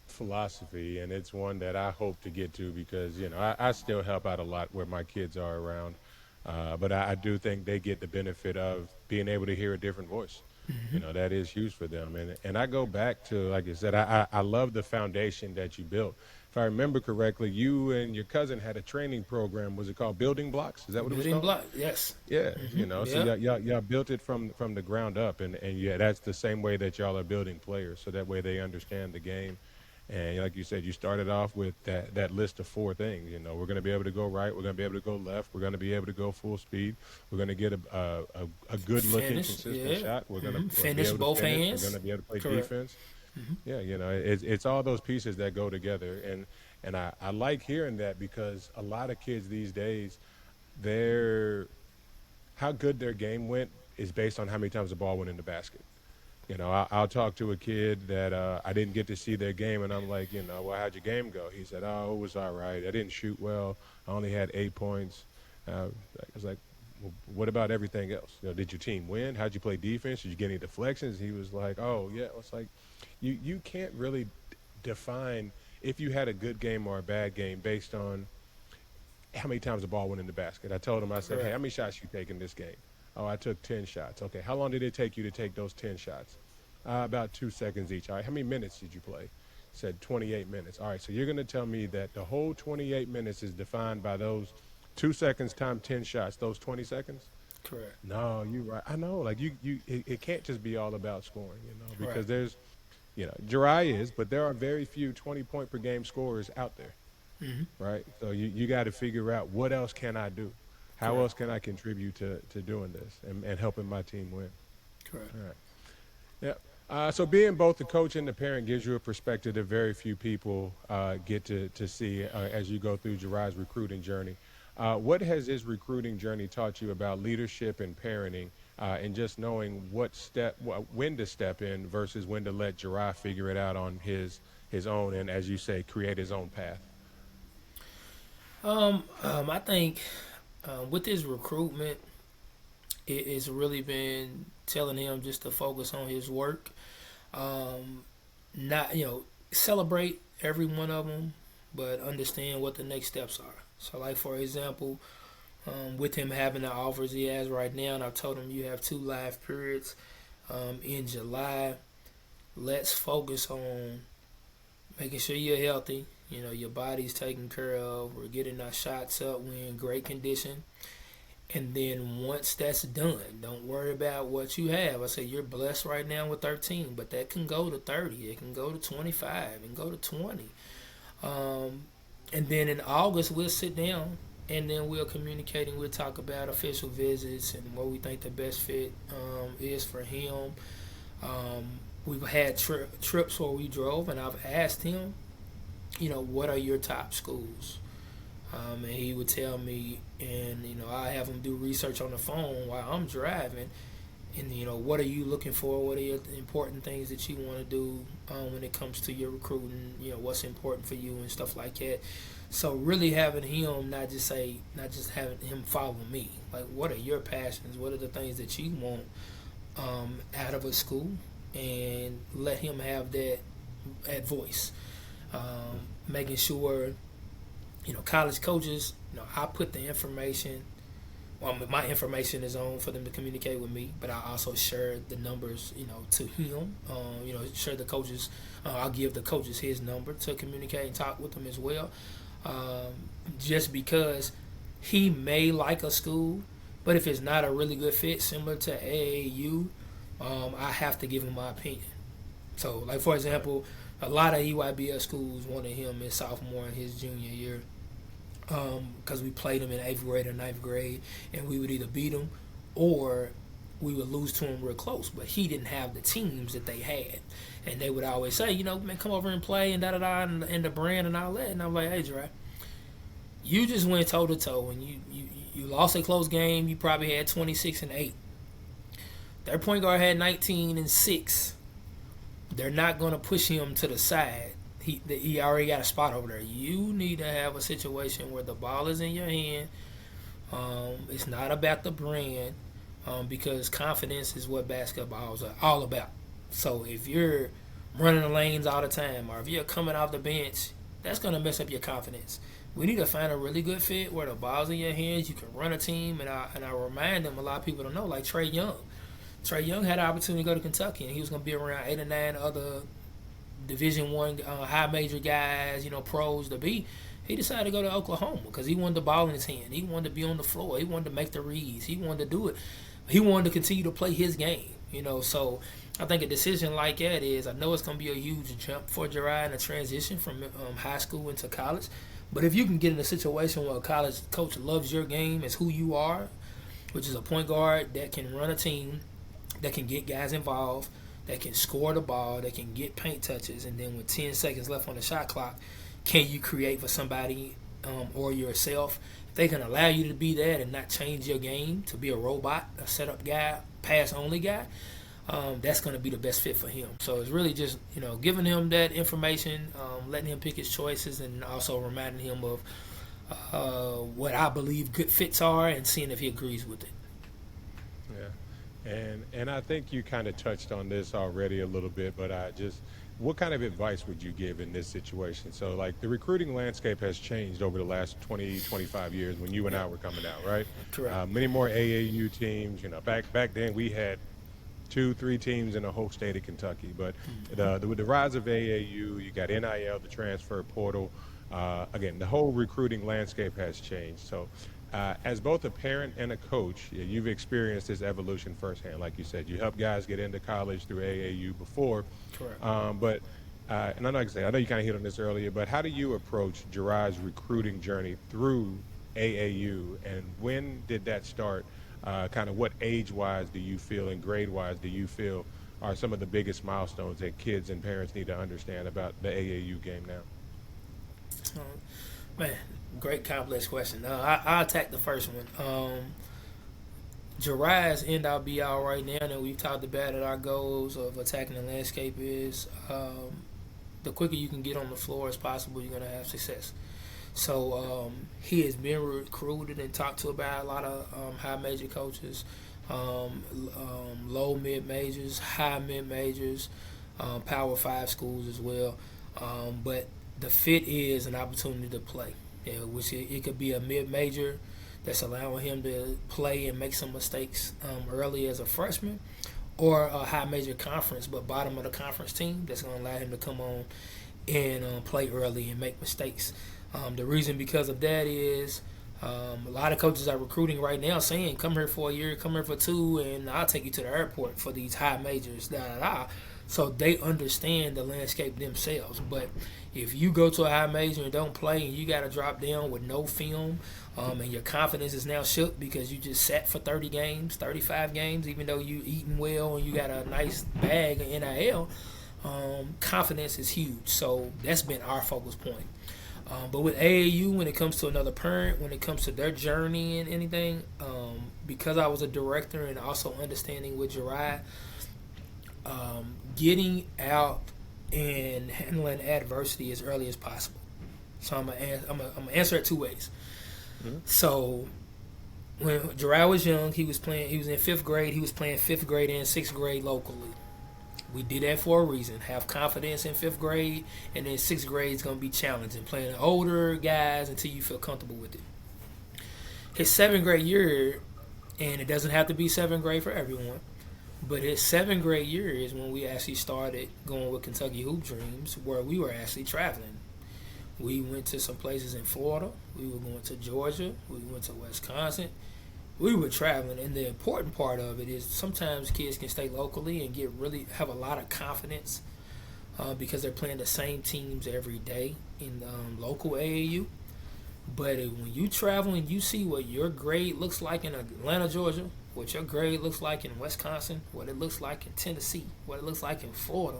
philosophy, and it's one that I hope to get to because I still help out a lot where my kids are around, but I do think they get the benefit of being able to hear a different voice. That is huge for them, and I go back to like I said, I love the foundation that you built. If I remember correctly, you and your cousin had a training program. Was it called Building Blocks? Is that what it was Building called? block, yes. Yeah, so Yeah. y'all built it from the ground up, and yeah, that's the same way that y'all are building players, so that way they understand the game. And like you said, you started off with that list of four things. We're going to be able to go right, we're going to be able to go left, we're going to be able to go full speed, we're going to get a good looking, Finish, consistent yeah. shot, we're going to be Finish able to both finish, we're going hands. to be able to play Correct. defense. Yeah, it's all those pieces that go together, and I like hearing that because a lot of kids these days, they're how good their game went is based on how many times the ball went in the basket. I'll talk to a kid that I didn't get to see their game, and I'm like, well, how'd your game go? He said, oh, it was all right. I didn't shoot well. I only had 8 points. I was like, well, what about everything else? Did your team win? How'd you play defense? Did you get any deflections? He was like, oh, yeah. It's like, you can't really define if you had a good game or a bad game based on how many times the ball went in the basket. I told him, I said, hey, Correct. how many shots you take in this game? Oh, I took 10 shots. Okay, how long did it take you to take those 10 shots? About 2 seconds each. All right, how many minutes did you play? Said 28 minutes. All right, so you're going to tell me that the whole 28 minutes is defined by those 2 seconds times 10 shots, those 20 seconds. Correct. No, you're right. I know. Like it can't just be all about scoring, Right. because there's, Jirai is, but there are very few 20-point per game scorers out there, Hmm. right? So you got to figure out what else can I do? How Correct. else can I contribute to doing this and helping my team win? Correct. All right. Yeah. So being both the coach and the parent gives you a perspective that very few people get to see as you go through Jirai's recruiting journey. What has his recruiting journey taught you about leadership and parenting, and just knowing when to step in versus when to let Jirai figure it out on his own, and as you say, create his own path? I think with his recruitment, it's really been telling him just to focus on his work. Not celebrate every one of them, but understand what the next steps are. So, like for example, with him having the offers he has right now, and I've told him you have two live periods in July. Let's focus on making sure you're healthy. Your body's taken care of. We're getting our shots up. We're in great condition. And then once that's done, don't worry about what you have. I say you're blessed right now with 13, but that can go to 30. It can go to 25 and go to 20. And then in August, we'll sit down and then we'll communicate and we'll talk about official visits and what we think the best fit is for him. We've had trips where we drove, and I've asked him, what are your top schools? And he would tell me, and I have him do research on the phone while I'm driving. And what are you looking for? What are your important things that you want to do when it comes to your recruiting? What's important for you and stuff like that. So really having him not just having him follow me. Like, what are your passions? What are the things that you want out of a school? And let him have that voice. Making sure, college coaches, I put the information. Well, my information is on for them to communicate with me, but I also share the numbers, to him. Share the coaches. I'll give the coaches his number to communicate and talk with them as well. Just because he may like a school, but if it's not a really good fit, similar to AAU, I have to give him my opinion. So, like for example, a lot of EYBL schools wanted him in sophomore and his junior year, because we played him in 8th grade or 9th grade, and we would either beat him or we would lose to him real close. But he didn't have the teams that they had, and they would always say, man, come over and play and da da da, and the brand and all that. And I'm like, hey, Dre, you just went toe to toe, and you lost a close game. You probably had 26-8. Their point guard had 19-6. They're not going to push him to the side. He already got a spot over there. You need to have a situation where the ball is in your hand. It's not about the brand, because confidence is what basketball is all about. So if you're running the lanes all the time, or if you're coming off the bench, that's going to mess up your confidence. We need to find a really good fit where the ball's in your hands. You can run a team, and I remind them, a lot of people don't know, like Trey Young. Trey Young had an opportunity to go to Kentucky, and he was going to be around 8 or 9 other Division I high major guys, pros to be. He decided to go to Oklahoma because he wanted the ball in his hand. He wanted to be on the floor. He wanted to make the reads. He wanted to do it. He wanted to continue to play his game. So I think a decision like that is, I know it's going to be a huge jump for Jirai in a transition from high school into college. But if you can get in a situation where a college coach loves your game as who you are, which is a point guard that can run a team, that can get guys involved, that can score the ball, that can get paint touches, and then with 10 seconds left on the shot clock, can you create for somebody or yourself? If they can allow you to be that and not change your game to be a robot, a setup guy, pass-only guy, that's going to be the best fit for him. So it's really just, giving him that information, letting him pick his choices, and also reminding him of what I believe good fits are and seeing if he agrees with it. Yeah. And I think you kind of touched on this already a little bit, but what kind of advice would you give in this situation? So, like, the recruiting landscape has changed over the last 20, 25 years when you and I were coming out, right? Correct. Many more AAU teams. Back then we had 2-3 teams in the whole state of Kentucky. But with the rise of AAU, you got NIL, the transfer portal. Again, the whole recruiting landscape has changed. So As both a parent and a coach, you've experienced this evolution firsthand. Like you said, you help guys get into college through AAU before, Correct. but and I know, like I say, I know you kind of hit on this earlier, but how do you approach Jirai's recruiting journey through AAU, and when did that start? Kind of what age-wise do you feel, and grade-wise do you feel are some of the biggest milestones that kids and parents need to understand about the AAU game now? Man, great complex question. I'll attack the first one. Jiraiya's end all be all right now, and we've talked about it. Our goals of attacking the landscape is the quicker you can get on the floor as possible, you're going to have success. So he has been recruited and talked to about a lot of high major coaches, low mid majors, high mid majors, power five schools as well. But the fit is an opportunity to play, which it could be a mid major that's allowing him to play and make some mistakes early as a freshman, or a high major conference but bottom of the conference team that's going to allow him to come on and play early and make mistakes. The reason because of that is a lot of coaches are recruiting right now saying, come here for a year, come here for two, and I'll take you to the airport for these high majors, da da da. So they understand the landscape themselves. But if you go to a high major and don't play and you got to drop down with no film, and your confidence is now shook because you just sat for 30 games, 35 games, even though you eating well and you got a nice bag of NIL, confidence is huge. So that's been our focus point. But with AAU, when it comes to another parent, when it comes to their journey and anything, because I was a director and also understanding with Jirai, getting out and handling adversity as early as possible. So I'm gonna answer it two ways. Mm-hmm. So when Jirai was young, he was playing. He was in fifth grade. He was playing fifth grade and sixth grade locally. We did that for a reason. Have confidence in fifth grade, and then sixth grade is going to be challenging. Playing older guys until you feel comfortable with it. His seventh grade year, and it doesn't have to be seventh grade for everyone, but his seventh grade year is when we actually started going with Kentucky Hoop Dreams, where we were actually traveling. We went to some places in Florida. We were going to Georgia. We went to Wisconsin. We were traveling, and the important part of it is sometimes kids can stay locally and have a lot of confidence because they're playing the same teams every day in local AAU. But when you travel and you see what your grade looks like in Atlanta, Georgia, what your grade looks like in Wisconsin, what it looks like in Tennessee, what it looks like in Florida,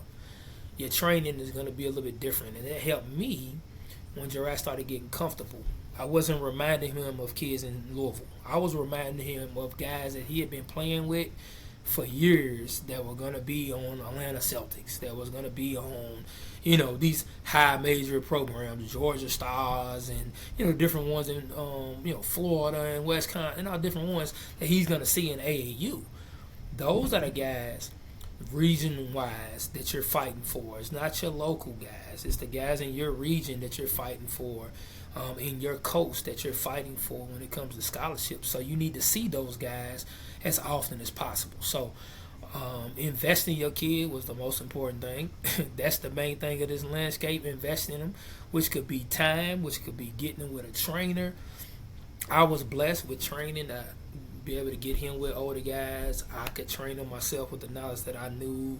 your training is going to be a little bit different, and it helped me when Jarrett started getting comfortable. I wasn't reminding him of kids in Louisville. I was reminding him of guys that he had been playing with for years that were going to be on Atlanta Celtics, that was going to be on, these high major programs, Georgia Stars, and, different ones in, Florida and Wisconsin, and all different ones that he's going to see in AAU. Those are the guys, region-wise, that you're fighting for. It's not your local guys. It's the guys in your region that you're fighting for, in your coast that you're fighting for when it comes to scholarships. So you need to see those guys as often as possible. So invest in your kid was the most important thing. That's the main thing of this landscape. Invest in them, which could be time, which could be getting them with a trainer. I was blessed with training to be able to get him with older guys. I could train him myself with the knowledge that I knew.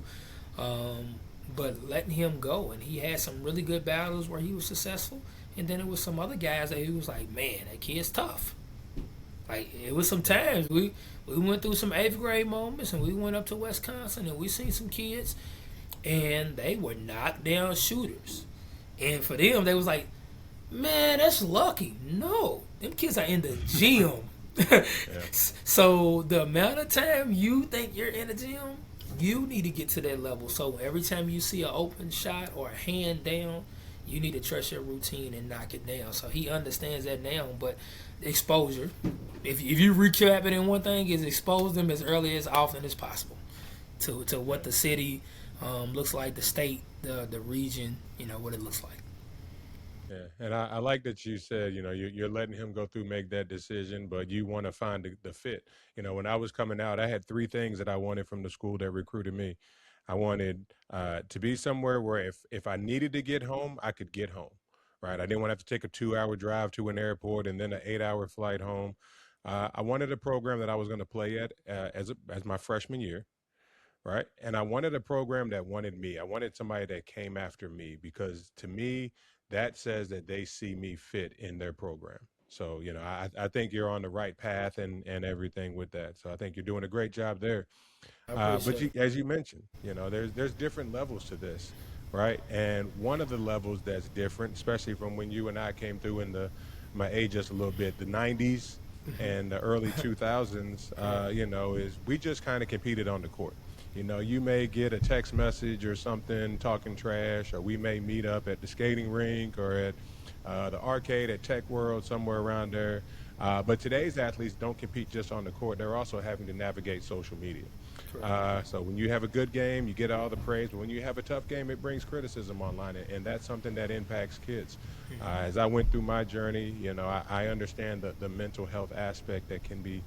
But letting him go, and he had some really good battles where he was successful. And then it was some other guys that he was like, man, that kid's tough. Like, it was some times we went through some eighth grade moments, and we went up to Wisconsin, and we seen some kids, and they were knockdown shooters. And for them, they was like, man, that's lucky. No, them kids are in the gym. Yeah. So the amount of time you think you're in the gym, you need to get to that level. So every time you see an open shot or a hand down, you need to trust your routine and knock it down. So he understands that now. But exposure, if you recap it in one thing, is expose them as early as often as possible to what the city looks like, the state, the region, what it looks like. Yeah, and I like that you said, you're letting him go through, make that decision, but you want to find the fit. When I was coming out, I had three things that I wanted from the school that recruited me. I wanted to be somewhere where if I needed to get home, I could get home, right? I didn't want to have to take a 2 hour drive to an airport and then an 8 hour flight home. I wanted a program that I was going to play at as my freshman year, right? And I wanted a program that wanted me. I wanted somebody that came after me because to me, that says that they see me fit in their program. So, I think you're on the right path and everything with that. So I think you're doing a great job there. I But appreciate you, it. as you mentioned, there's different levels to this, right? And one of the levels that's different, especially from when you and I came through in my age just a little bit, the '90s and the early 2000s, Right. is we just kind of competed on the court. You may get a text message or something talking trash, or we may meet up at the skating rink or at the arcade at Tech World, somewhere around there. But today's athletes don't compete just on the court; they're also having to navigate social media. Correct. So when you have a good game, you get all the praise. But when you have a tough game, it brings criticism online, and that's something that impacts kids. As I went through my journey, I understand the mental health aspect that can be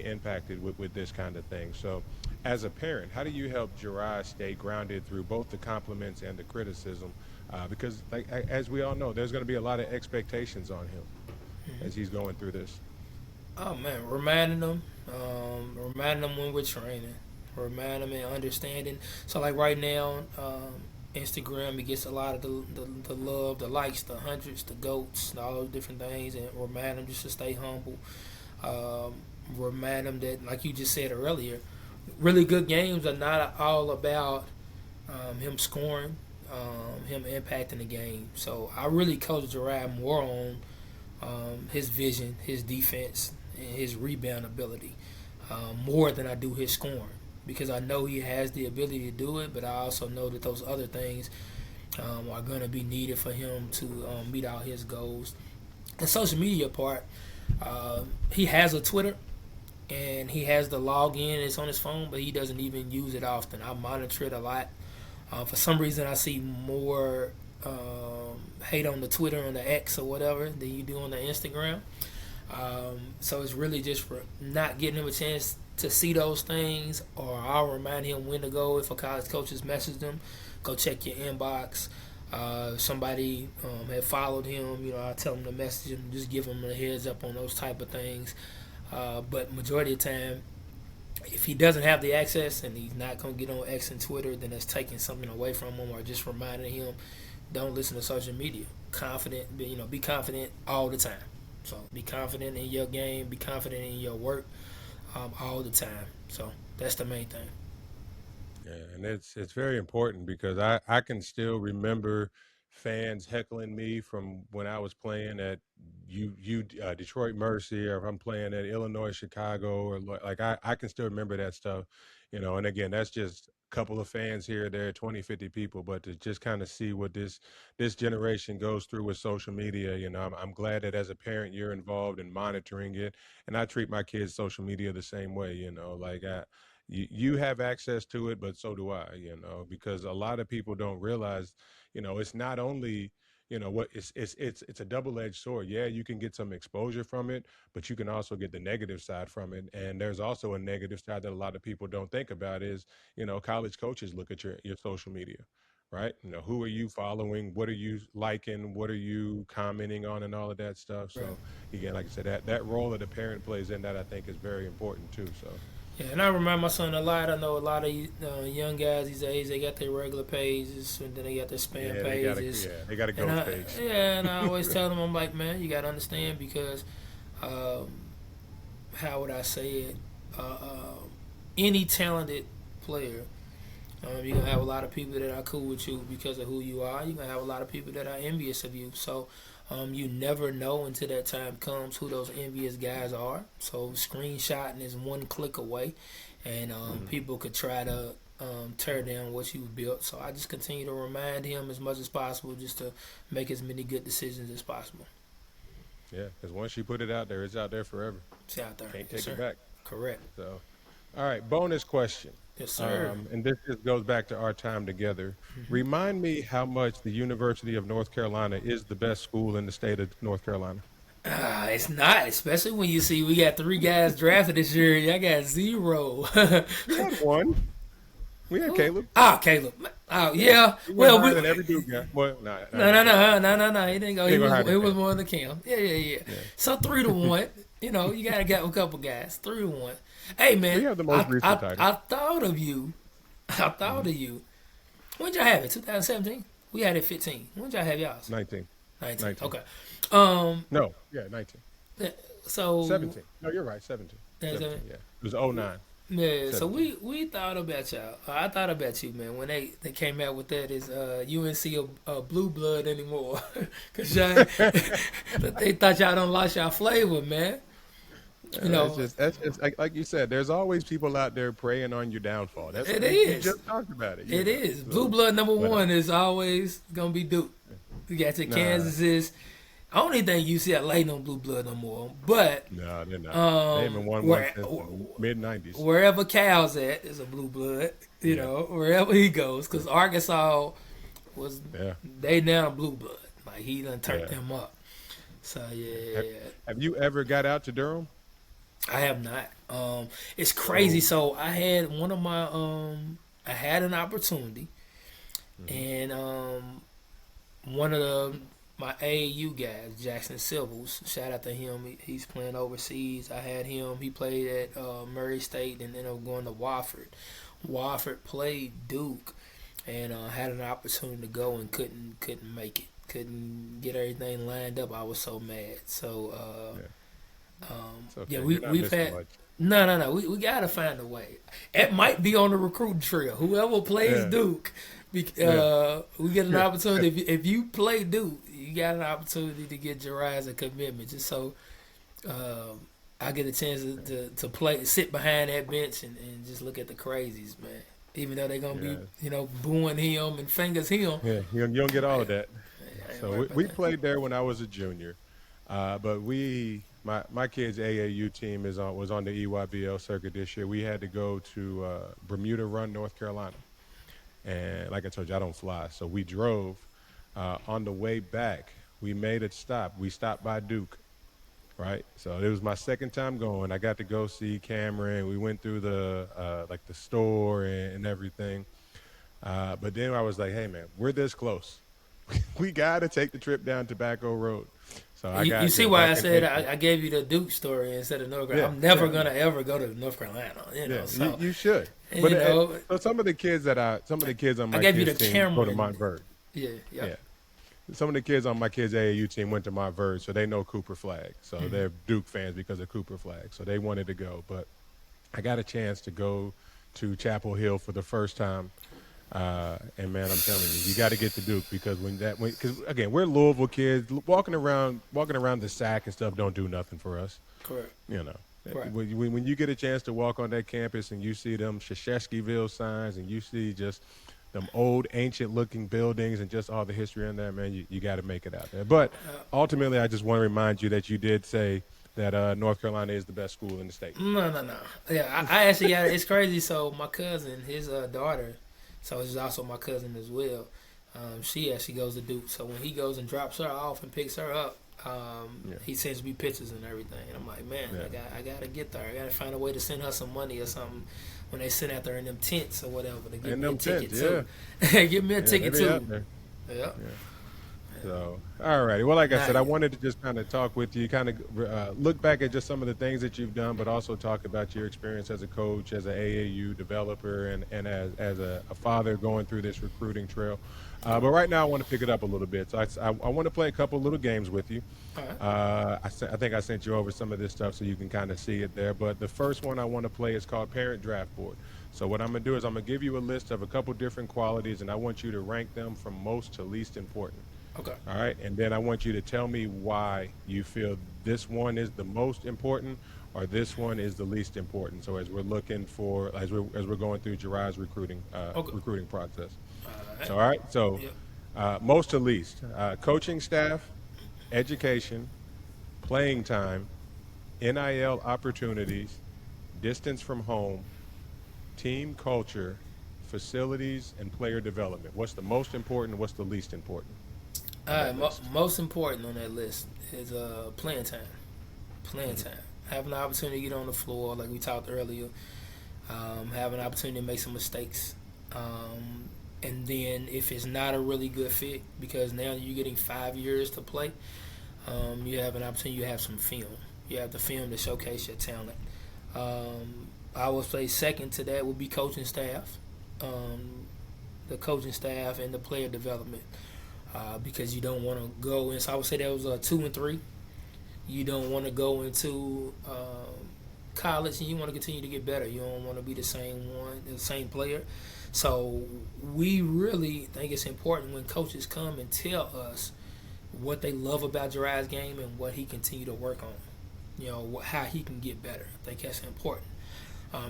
impacted with this kind of thing. So, as a parent, how do you help Jiraj stay grounded through both the compliments and the criticism? Because, like as we all know, there's going to be a lot of expectations on him as he's going through this. Oh man, reminding them when we're training, remind them and understanding. So like right now, Instagram, he gets a lot of the love, the likes, the hundreds, the goats, and all those different things, and remind them just to stay humble. Um, Remind them that, like you just said earlier, really good games are not all about him scoring, him impacting the game. So I really coach Gerard more on his vision, his defense, and his rebound ability more than I do his scoring because I know he has the ability to do it, but I also know that those other things are going to be needed for him to meet all his goals. The social media part, he has a Twitter and he has the login. It's on his phone, but he doesn't even use it often. I monitor it a lot. For some reason, I see more hate on the Twitter and the X or whatever than you do on the Instagram. So it's really just for not getting him a chance to see those things, or I'll remind him when to go if a college coach has messaged him. Go check your inbox. If somebody had followed him, I tell him to message him, just give him a heads up on those type of things. But majority of the time, if he doesn't have the access and he's not gonna get on X and Twitter, then that's taking something away from him or just reminding him, don't listen to social media. Confident, be confident all the time. So be confident in your game, be confident in your work, all the time. So that's the main thing. Yeah, and it's very important because I can still remember fans heckling me from when I was playing at Detroit Mercy, or if I'm playing at Illinois Chicago, or like I can still remember that stuff, and again, that's just a couple of fans here, there, 20, 50 people, but to just kind of see what this generation goes through with social media, I'm glad that as a parent you're involved in monitoring it, and I treat my kids' social media the same way, like you have access to it, but so do I, because a lot of people don't realize, it's not only, what it's a double-edged sword. Yeah, you can get some exposure from it, but you can also get the negative side from it. And there's also a negative side that a lot of people don't think about is, college coaches look at your social media, right? Who are you following? What are you liking? What are you commenting on and all of that stuff? Right. So again, like I said, that role that the parent plays in that I think is very important too. So. Yeah, and I remind my son a lot. I know a lot of young guys these days. They got their regular pages, and then they got their spam pages. They got a And ghost page. and I always tell them, I'm like, man, you got to understand because, um, how would I say it? Any talented player, you're gonna have a lot of people that are cool with you because of who you are. You're gonna have a lot of people that are envious of you. So you never know until that time comes who those envious guys are. So screenshotting is one click away, and Mhm. people could try to tear down what you've built. So I just continue to remind him as much as possible, just to make as many good decisions as possible. Yeah, because once you put it out there, it's out there forever. It's out there, Can't yes take it sir. back. Correct, So, all right, bonus question. yes sir. And this just goes back to our time together. Remind me how much the University of North Carolina is the best school in the state of North Carolina. It's not, especially when you see we got three guys drafted this year. Y'all got zero. We had one. We had Who? Caleb. Ah, Caleb. Oh yeah. He went Well, higher than every Duke guy. Well, not no, even no, close. no, no, no, no. He didn't go. He He didn't go was higher than more Cam. than Cam. Yeah, yeah, yeah. Yeah. So 3-1. You know, you gotta get a couple guys. 3-1. Hey man, We have the most recent title. I thought of you. I thought Hmm. of you. When did y'all have it? 2017. We had it 15. When did y'all have y'all's? 19. 19. 19. Okay. Um. No, yeah, 19. So 17. No, you're right, 17. yeah, 17, yeah. It was 09. yeah, so 17. we thought about y'all. I thought about you, man. When they came out with that is you didn't see a blue blood anymore, cause y'all they thought y'all done lost y'all flavor, man. You know That's just like you said. There's always people out there preying on your downfall. That's it we is. just talked about it, It is. Blue So, blood number but one is always gonna be Duke. You got your nah, Kansas is. I don't even think UCLA no blue blood no more. But no, they're not. They haven't won one where since the mid '90s. wherever Cal's at is a blue blood. You Yeah, know, wherever he goes, because Arkansas was yeah, they now blue blood. Like he done turned yeah. them up. So Have, yeah, have you ever got out to Durham? I have not. It's crazy. So, So I had one of my I had an opportunity, mhm, and one of my AAU guys, Jackson Silvers, shout out to him. He's playing overseas. I had him. He played at Murray State and ended up going to Wofford. Wofford played Duke, and had an opportunity to go and couldn't make it. Couldn't get everything lined up. I was so mad. So yeah, it's yeah, okay. You're not we've missing had. much. No. We gotta find a way. It might be on the recruiting trail. Whoever plays Yeah, Duke, yeah, we get an yeah, opportunity. If you play Duke, you got an opportunity to get Jariah's a commitment, just so I get a chance to play, sit behind that bench and just look at the crazies, man. Even though they're gonna be, yeah, booing him and fingers him. yeah. You don't get all I, of that. I ain't So worried about we that. played there when I was a junior, but my kids' AAU team was on the EYBL circuit this year. We had to go to Bermuda Run, North Carolina, and like I told you, I don't fly, so we drove. On the way back, we made a stop. We stopped by Duke, right? So it was my second time going. I got to go see Cameron. We went through the like the store and everything. But then I was like, hey man, we're this close. We got to take the trip down Tobacco Road. So I You got see there why I back in said April. I gave you the Duke story instead of North Carolina. Yeah, I'm never yeah, gonna ever go to North Carolina, yeah. So You should. and, But so some of the kids on I my gave you kids the team go to Cameron. Montverde. Yeah, yeah. Yeah. Some of the kids on my kids' AAU team went to Montverde, so they know Cooper Flag. So Mm-hmm. they're Duke fans because of Cooper Flag. So they wanted to go, but I got a chance to go to Chapel Hill for the first time. And man, I'm telling you, you got to get to Duke because because again, we're Louisville kids walking around the sack and stuff don't do nothing for us. Correct. You know, Right. when you get a chance to walk on that campus and you see them Shasheskyville signs and you see just them old ancient looking buildings and just all the history in there, man, you got to make it out there. But ultimately, I just want to remind you that you did say that North Carolina is the best school in the state. No. Yeah, I actually got it. It's crazy. So my cousin, his daughter, so she's also my cousin as well. She actually goes to Duke. So when he goes and drops her off and picks her up, Yeah, he sends me pictures and everything. And I'm like, man, yeah, I gotta get there. I gotta find a way to send her some money or something when they send out there in them tents or whatever to get and me a them ticket tents, too. yeah, Give me a yeah, they ticket be out too. there. Yeah. Yeah. So, all righty. Well, like I Now, said, I wanted to just kind of talk with you, kind of look back at just some of the things that you've done, but also talk about your experience as a coach, as an AAU developer, and as a father going through this recruiting trail. But right now, I want to pick it up a little bit. So I want to play a couple little games with you. all right. I think I sent you over some of this stuff so you can kind of see it there. But the first one I want to play is called Parent Draft Board. So what I'm going to do is I'm going to give you a list of a couple different qualities, and I want you to rank them from most to least important. Okay. All right, and then I want you to tell me why you feel this one is the most important or this one is the least important. So as we're looking for, as we're going through Jariah's Okay. recruiting process. All So right. all right, so Yep. most to least, coaching staff, education, playing time, NIL opportunities, distance from home, team culture, facilities, and player development. What's the most important? What's the least important All on right. that list? Most important on that list is playing time. Playing Hmm. time. Having the opportunity to get on the floor, like we talked earlier. Having an opportunity to make some mistakes. And then if it's not a really good fit, because now you're getting 5 years to play, you have an opportunity. You have some film. You have the film to showcase your talent. I would say second to that would be coaching staff, the coaching staff and the player development, because you don't want to go in. So I would say that was 2 and 3. You don't want to go into college and you want to continue to get better. You don't want to be the same player. So we really think it's important when coaches come and tell us what they love about Jiraiya's game and what he continue to work on. How he can get better. I think that's important,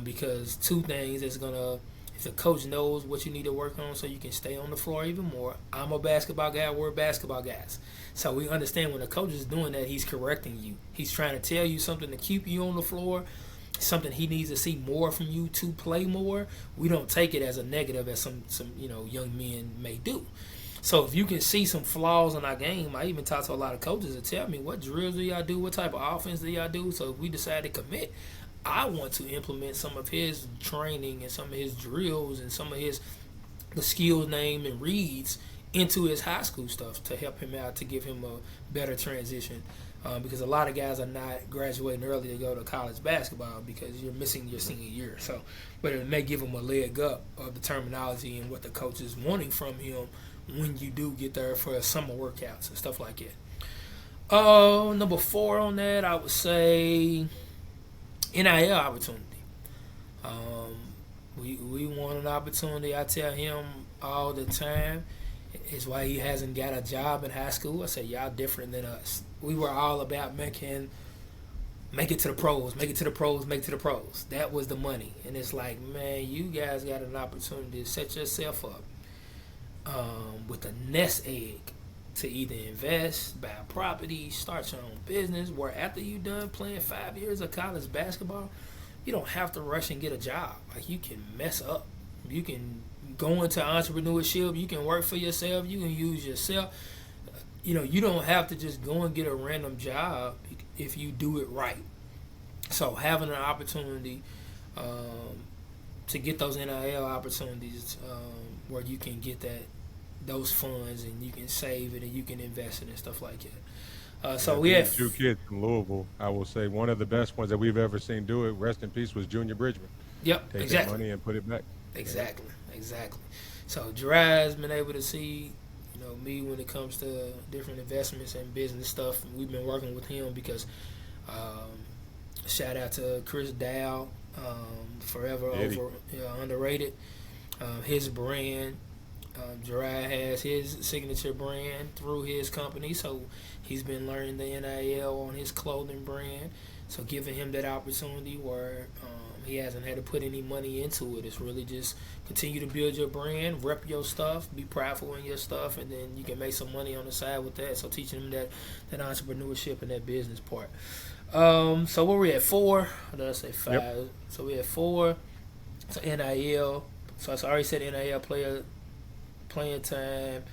because two things is gonna. If the coach knows what you need to work on so you can stay on the floor even more. I'm a basketball guy. We're basketball guys. So we understand when the coach is doing that, he's correcting you. He's trying to tell you something to keep you on the floor, something he needs to see more from you to play more. We don't take it as a negative as some young men may do. So if you can see some flaws in our game, I even talk to a lot of coaches that tell me, what drills do y'all do? What type of offense do y'all do? So if we decide to commit, I want to implement some of his training and some of his drills and some of the skills name and reads into his high school stuff to help him out, to give him a better transition. Because a lot of guys are not graduating early to go to college basketball because you're missing your senior year. So, but it may give him a leg up of the terminology and what the coach is wanting from him when you do get there for summer workouts and stuff like that. Number 4 on that, I would say NIL opportunity. We want an opportunity. I tell him all the time, it's why he hasn't got a job in high school. I say, y'all different than us. We were all about make it to the pros, make it to the pros, make it to the pros. That was the money. And it's like, man, you guys got an opportunity to set yourself up with a nest egg to either invest, buy property, start your own business, where after you done playing 5 years of college basketball, you don't have to rush and get a job. Like, you can mess up. You can go into entrepreneurship. You can work for yourself. You can use yourself. You don't have to just go and get a random job if you do it right. So having an opportunity to get those NIL opportunities where you can get those funds and you can save it and you can invest it and stuff like that. So we have 2 kids from Louisville. I will say one of the best ones that we've ever seen do it, rest in peace, was Junior Bridgman. Yep, Take exactly. that money and put it back. Exactly. So Jiraiya's been able to see, me when it comes to different investments and business stuff. We've been working with him because shout out to Chris Dow, forever underrated. His brand, Jiraiya has his signature brand through his company, so he's been learning the NIL on his clothing brand. So giving him that opportunity where he hasn't had to put any money into it. It's really just continue to build your brand, rep your stuff, be prideful in your stuff, and then you can make some money on the side with that. So teaching them that entrepreneurship and that business part. So where we at 4? Or did I say 5? Yep. So we at 4. So NIL. So I already said NIL player playing time,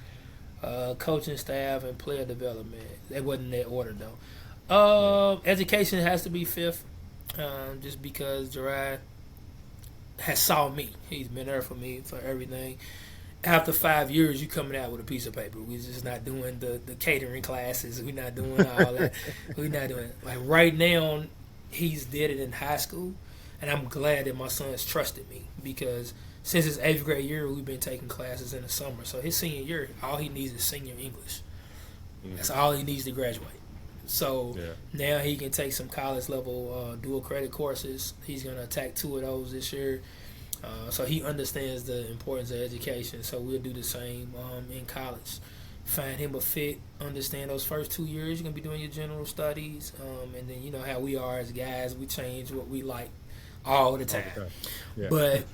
coaching staff, and player development. That wasn't in that order though. Education has to be 5th. Just because Jiraiya has saw me. He's been there for me for everything. After 5 years, you coming out with a piece of paper. We're just not doing the catering classes. We're not doing all that. We're not doing it. Like right now, he's did it in high school, and I'm glad that my son's trusted me because since his 8th grade year, we've been taking classes in the summer. So his senior year, all he needs is senior English. That's all he needs to graduate. So now he can take some college level dual credit courses. He's going to attack 2 of those this year. So he understands the importance of education. So we'll do the same in college. Find him a fit, understand those first 2 years. You're going to be doing your general studies. And then you know how we are as guys. We change what we like all the time. Yeah. But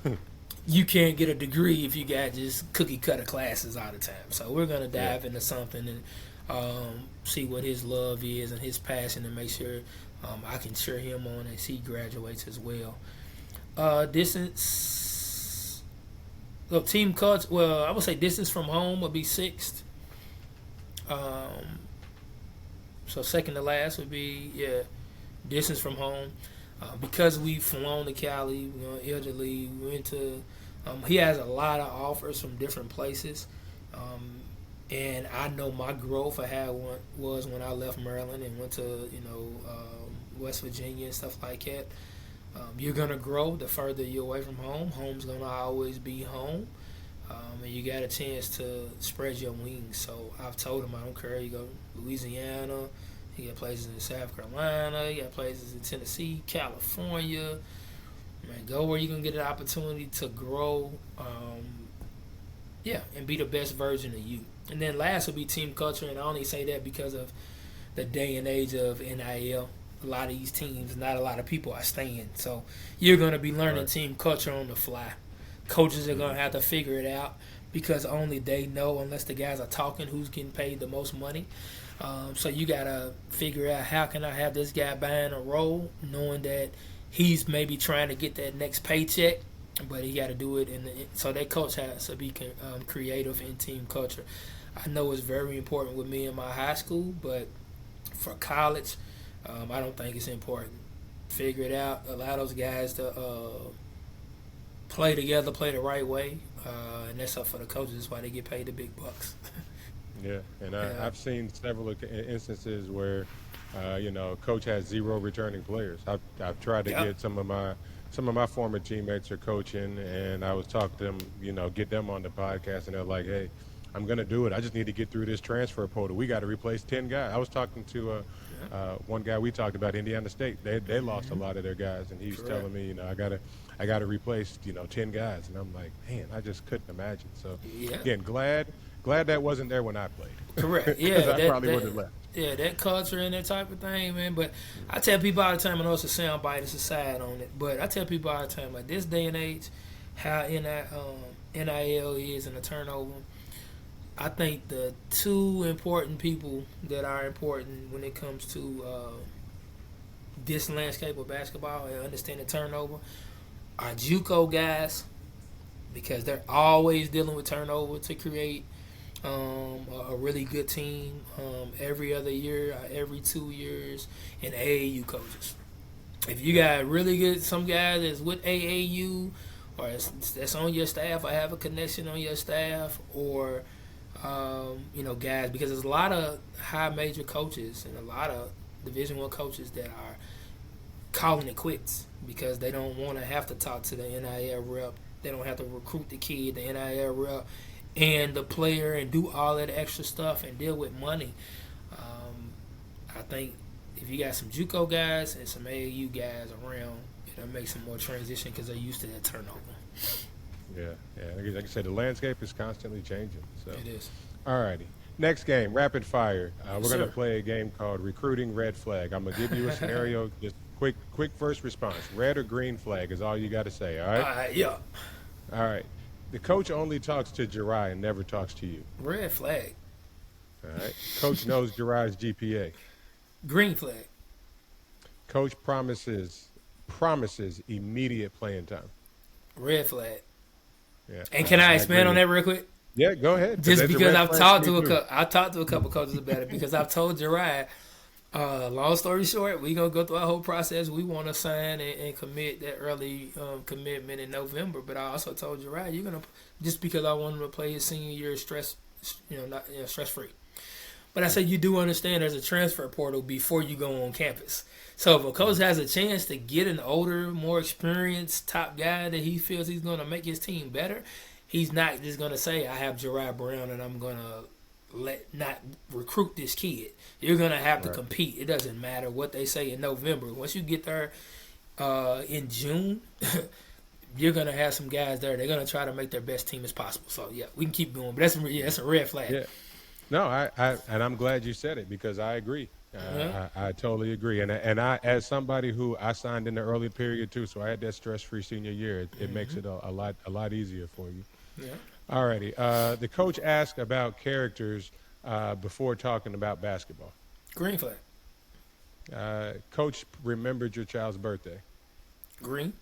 you can't get a degree if you got just cookie cutter classes all the time. So we're going to dive into something and see what his love is and his passion and make sure I can cheer him on as he graduates as well. Distance, team cuts. Well, I would say distance from home would be 6th. So second to last would be distance from home. Because we've flown to Cali, elderly, we went to He has a lot of offers from different places. And I know my growth I had was when I left Maryland and went to West Virginia and stuff like that. You're gonna grow the further you're away from home. Home's gonna always be home, and you got a chance to spread your wings. So I've told him I don't care. You go to Louisiana, you got places in South Carolina, you got places in Tennessee, California. Man, go where you're gonna get an opportunity to grow. And be the best version of you. And then last will be team culture, and I only say that because of the day and age of NIL. A lot of these teams, not a lot of people are staying. So you're going to be learning team culture on the fly. Coaches are going to have to figure it out because only they know, unless the guys are talking, who's getting paid the most money. So you got to figure out how can I have this guy buying a role, knowing that he's maybe trying to get that next paycheck, but he got to do it. So that coach has to be creative in team culture. I know it's very important with me in my high school, but for college, I don't think it's important. Figure it out. Allow those guys to play together, play the right way, and that's up for the coaches. That's why they get paid the big bucks. Yeah, and I've seen several instances where, coach has 0 returning players. I've tried to get some of my former teammates are coaching, and I was talking to them, get them on the podcast, and they're like, hey, I'm going to do it. I just need to get through this transfer portal. We got to replace 10 guys. I was talking to one guy we talked about, Indiana State. They lost a lot of their guys, and he was telling me, I got to replace 10 guys, and I'm like, man, I just couldn't imagine. So again, glad that wasn't there when I played. Correct. Yeah, I probably would have left. Yeah, that culture and that type of thing, man. But I tell people all the time, I know it's a soundbite, it's a side on it, but I tell people all the time, like this day and age, how NIL is and the turnover. I think the two important people that are important when it comes to this landscape of basketball and understanding turnover are JUCO guys, because they're always dealing with turnover to create a really good team every other year, every 2 years, and AAU coaches. If you got really good, some guys that's with AAU or that's on your staff or have a connection on your staff, or guys, because there's a lot of high major coaches and a lot of Division I coaches that are calling it quits because they don't want to have to talk to the NIL rep. They don't have to recruit the kid, the NIL rep, and the player, and do all that extra stuff and deal with money. I think if you got some JUCO guys and some AAU guys around, it'll make some more transition because they're used to that turnover. Yeah. Like I said, the landscape is constantly changing. So it is. All righty. Next game, rapid fire. Yes, we're going to sir. play a game called Recruiting Red Flag. I'm going to give you a scenario. Just quick first response. Red or green flag is all you got to say, all right? Yeah. All right. The coach only talks to Jirai and never talks to you. Red flag. All right. Coach knows Jirai's GPA. Green flag. Coach promises immediate playing time. Red flag. Yeah. And can I expand on agree. that real quick? Yeah, go ahead. Just That's a because red I've flag talked for me to too. I've talked to a couple coaches about it, because I've told Jirai, long story short, we gonna go through our whole process. We want to sign and commit that early commitment in November. But I also told Jirai, you're gonna, just because I want him to play his senior year stress free. But I said, you do understand there's a transfer portal before you go on campus. So if a coach has a chance to get an older, more experienced top guy that he feels he's going to make his team better, he's not just going to say, I have Jariah Brown and I'm going to not recruit this kid. You're going to have to compete. It doesn't matter what they say in November. Once you get there in June, you're going to have some guys there. They're going to try to make their best team as possible. So, yeah, we can keep going. But that's a red flag. Yeah. No, and I'm glad you said it, because I agree. I totally agree. And I, as somebody who I signed in the early period too, so I had that stress-free senior year, it makes it a lot easier for you. Yeah. All righty. The coach asked about characters before talking about basketball. Green flag. Coach remembered your child's birthday. Green.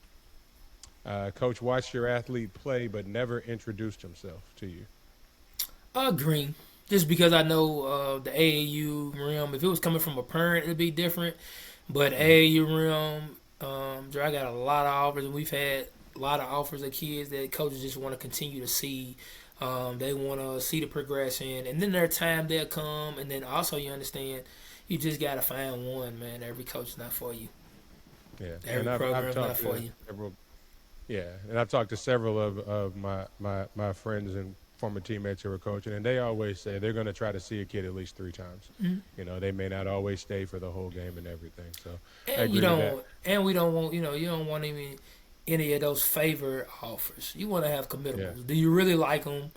Coach watched your athlete play but never introduced himself to you. Green. Just because I know the AAU realm, if it was coming from a parent, it'd be different. But AAU realm, I got a lot of offers, and we've had a lot of offers of kids that coaches just want to continue to see. They want to see the progression, and then their time they'll come. And then also you understand, you just gotta find one, man. Every coach is not for you. Yeah, Every and program I've is not talked for to you. several. Yeah, and I've talked to several of my friends and former teammates who are coaching, and they always say they're going to try to see a kid at least 3 times. Mhm. They may not always stay for the whole game and everything. So I And you agree with that. don't, and we don't want, you don't want even any of those favor offers. You want to have Yeah. committables. Do you really like them?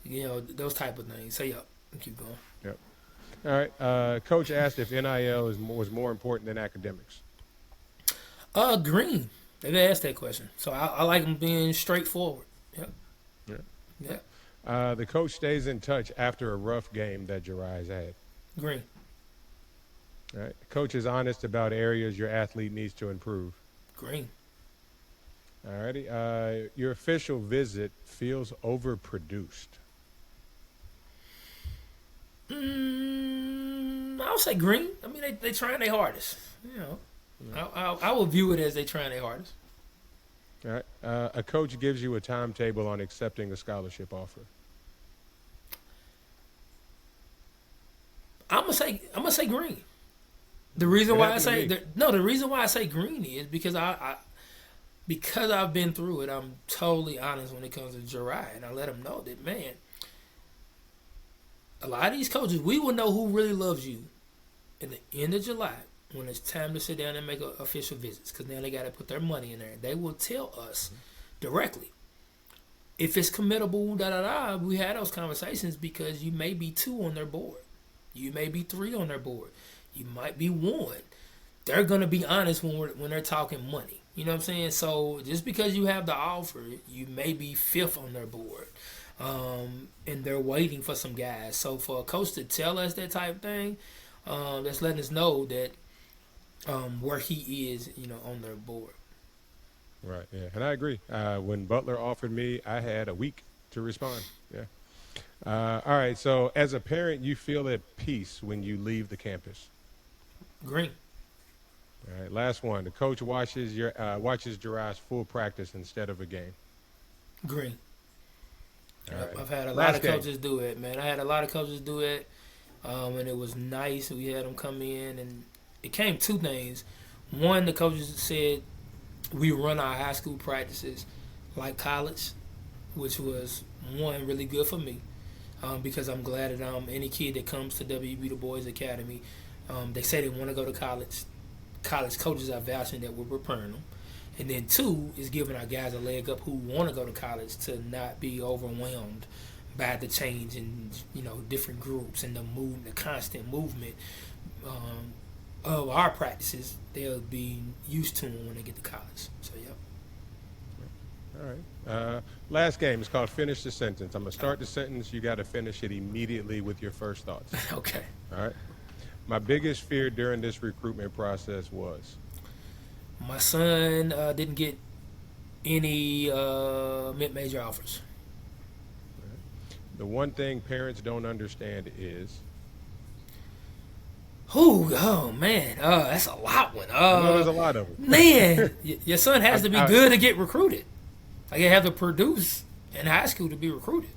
Those type of things. So yeah, keep going. Yep. All right. Coach asked if NIL was more important than academics. Green. They asked that question, so I like them being straightforward. Yep. Yeah. Yeah. The coach stays in touch after a rough game that Jari's had. Green. All right. Coach is honest about areas your athlete needs to improve. Green. All righty. Your official visit feels overproduced. I'll say green. I mean, they trying their hardest. I will view it as they trying their hardest. All right. A coach gives you a timetable on accepting a scholarship offer. I'm gonna say green. The reason It why I happened to say me. the reason why I say green is because because I've been through it. I'm totally honest when it comes to Jari, and I let him know that, man, a lot of these coaches, we will know who really loves you in the end of July when it's time to sit down and make official visits, because now they got to put their money in there. They will tell us directly if it's committable. We had those conversations because you may be 2 on their board, you may be 3 on their board, you might be 1. They're gonna be honest when they're talking money. You know what I'm saying? So just because you have the offer, you may be 5th on their board. And they're waiting for some guys. So for a coach to tell us that type of thing, that's letting us know that where he is, on their board. Right. Yeah. And I agree. When Butler offered me, I had a week to respond. Yeah. All right. So as a parent, you feel at peace when you leave the campus. Green. All right. Last one. The coach watches Jari's full practice instead of a game. Green. All right. I've had a Last lot of game. coaches do it, man. I had a lot of coaches do it, and it was nice. We had them come in, and it came 2 things. One, the coaches said we run our high school practices like college, which was, one, really good for me, because I'm glad that any kid that comes to W.E.B DuBois Academy, they say they want to go to college. College coaches are vouching that we're preparing them. And then 2 is giving our guys a leg up who want to go to college to not be overwhelmed by the change in different groups and the constant movement of our practices. They'll be used to them when they get to college. So yeah. All right. Last game is called Finish the Sentence. I'm going to start the sentence. You got to finish it immediately with your first thoughts. Okay. All right. My biggest fear during this recruitment process was. My son didn't get any mid-major offers. The one thing parents don't understand is. Oh man, that's a lot one. I know there's a lot of them. Man, your son has to be I- good to get recruited. Like, you have to produce in high school to be recruited.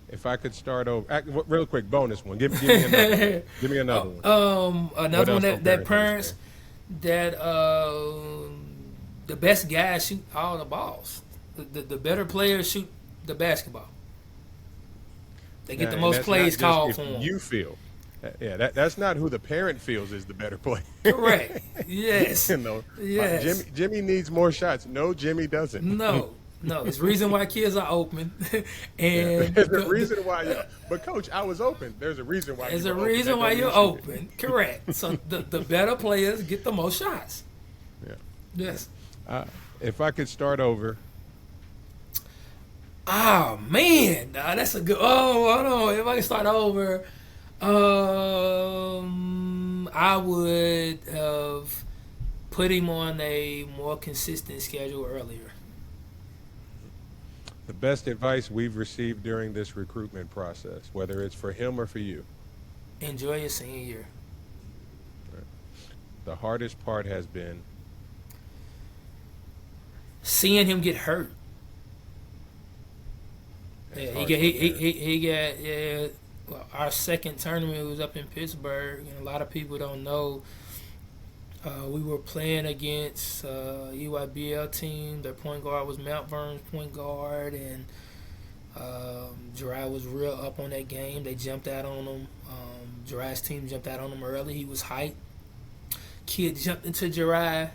If I could start over, real quick, bonus one. Give me another one. Give me another one. Another one else that don't parents that the best guys shoot all the balls. The better players shoot the basketball. They get the most plays called for them. You feel. Yeah, that's not who the parent feels is the better player. Correct. Yes. Yes. Jimmy needs more shots. No, Jimmy doesn't. No. It's the reason why kids are open. And there's a reason why. But coach, I was open. There's a reason why. There's a reason why you're open. Correct. So the better players get the most shots. Yeah. Yes. If I could start over. Oh man, that's a good. Oh, hold on. If I could start over, I would have put him on a more consistent schedule earlier. The best advice we've received during this recruitment process, whether it's for him or for you. Enjoy your senior year. The hardest part has been. Seeing him get hurt, That's yeah, heartbreaking. he got yeah. Well, our second tournament was up in Pittsburgh, and a lot of people don't know. We were playing against EYBL team. Their point guard was Mount Vernon's point guard, and Jari was real up on that game. They jumped out on him. Jari's team jumped out on him early. He was hyped. Kid jumped into Jari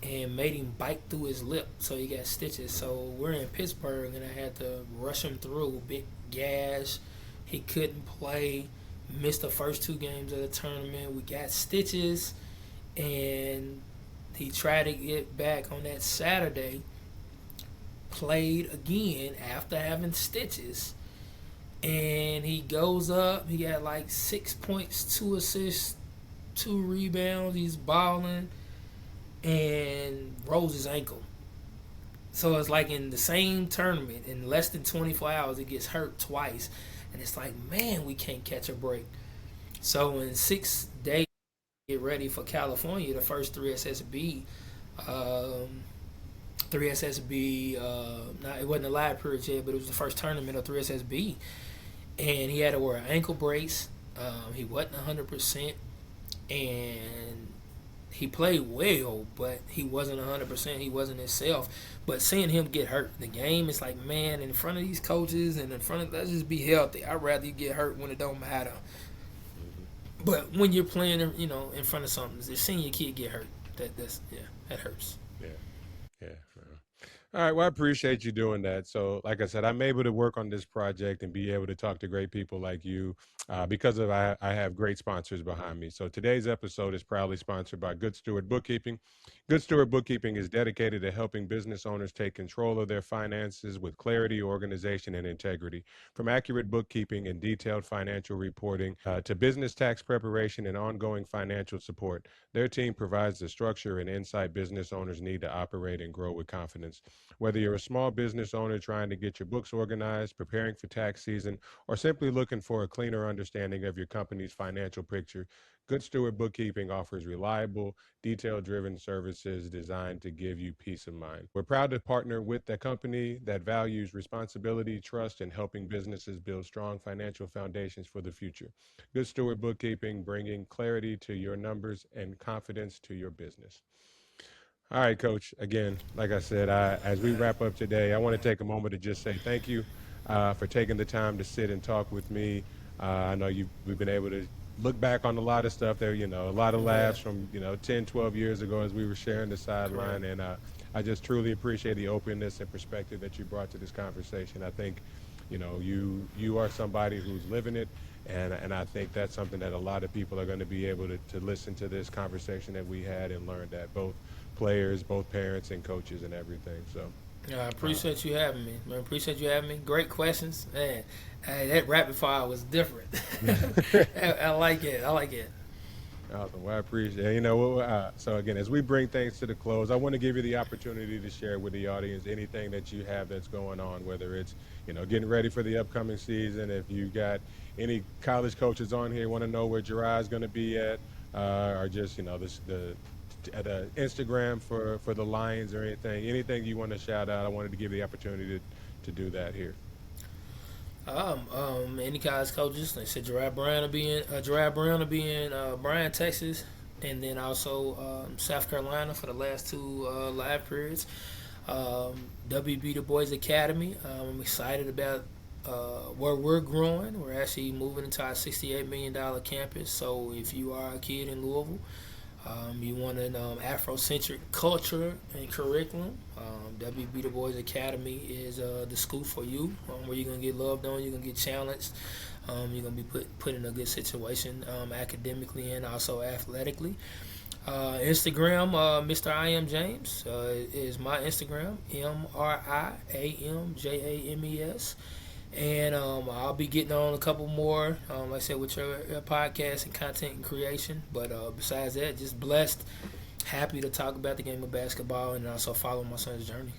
and made him bite through his lip, so he got stitches. So we're in Pittsburgh, and I had to rush him through. Big gash. He couldn't play. Missed the first two games of the tournament. We got stitches, and he tried to get back on that Saturday. Played again after having stitches, and he goes up. He got like 6 points, 2 assists, 2 rebounds. He's balling and rolls his ankle. So it's like in the same tournament, in less than 24 hours, he gets hurt twice. And it's like, man, we can't catch a break. So in 6 days, get ready for California, the first 3SSB. Um, 3SSB, it wasn't a live period yet, but it was the first tournament of 3SSB. And he had to wear an ankle brace. He wasn't 100%. And he played well, but he wasn't 100%. He wasn't himself. But seeing him get hurt in the game, it's like, man, in front of these coaches and in front of, let's just be healthy. I'd rather you get hurt when it don't matter. But when you're playing, in front of something, just seeing your kid get hurt, that hurts. Yeah. Yeah. All right. Well, I appreciate you doing that. So, like I said, I'm able to work on this project and be able to talk to great people like you because of I have great sponsors behind me. So, today's episode is proudly sponsored by Good Steward Bookkeeping. Good Steward Bookkeeping is dedicated to helping business owners take control of their finances with clarity, organization, and integrity. From accurate bookkeeping and detailed financial reporting to business tax preparation and ongoing financial support, their team provides the structure and insight business owners need to operate and grow with confidence. Whether you're a small business owner trying to get your books organized, preparing for tax season, or simply looking for a cleaner understanding of your company's financial picture, Good Steward Bookkeeping offers reliable, detail driven services designed to give you peace of mind. We're proud to partner with a company that values responsibility, trust, and helping businesses build strong financial foundations for the future. Good Steward Bookkeeping, bringing clarity to your numbers and confidence to your business. All right, Coach. Again, like I said, as we wrap up today, I want to take a moment to just say thank you for taking the time to sit and talk with me. I know we've been able to look back on a lot of stuff there, a lot of Yeah, laughs from, 10, 12 years ago as we were sharing the correct. sideline. And I just truly appreciate the openness and perspective that you brought to this conversation. I think, you are somebody who's living it. And I think that's something that a lot of people are going to be able to listen to this conversation that we had and learn that both players, both parents and coaches and everything. So, Yeah, I uh, appreciate you having me. Man, appreciate you having me. Great questions. Man, hey, that rapid fire was different. I like it. I like it. awesome. Well, I appreciate it. So again, as we bring things to the close, I want to give you the opportunity to share with the audience anything that you have that's going on, whether it's, getting ready for the upcoming season. If you got any college coaches on here, want to know where Jirai's going to be at, or just, at Instagram for the Lions or anything you want to shout out. I wanted to give you the opportunity to do that here. Any college coaches, they said Gerard Brown will be in Bryan, Texas, and then also South Carolina for the last two live periods. W.E.B DuBois Academy. I'm excited about where we're growing. We're actually moving into our $68 million campus. So if you are a kid in Louisville, you want an Afrocentric culture and curriculum. W.B DuBois Academy is the school for you, where you're gonna get loved on, you're gonna get challenged, you're gonna be put in a good situation academically and also athletically. Instagram, Mr. I am James is my Instagram, MRIAMJAMES. And I'll be getting on a couple more, like I said, with your podcast and content and creation. But besides that, just blessed, happy to talk about the game of basketball and also follow my son's journey.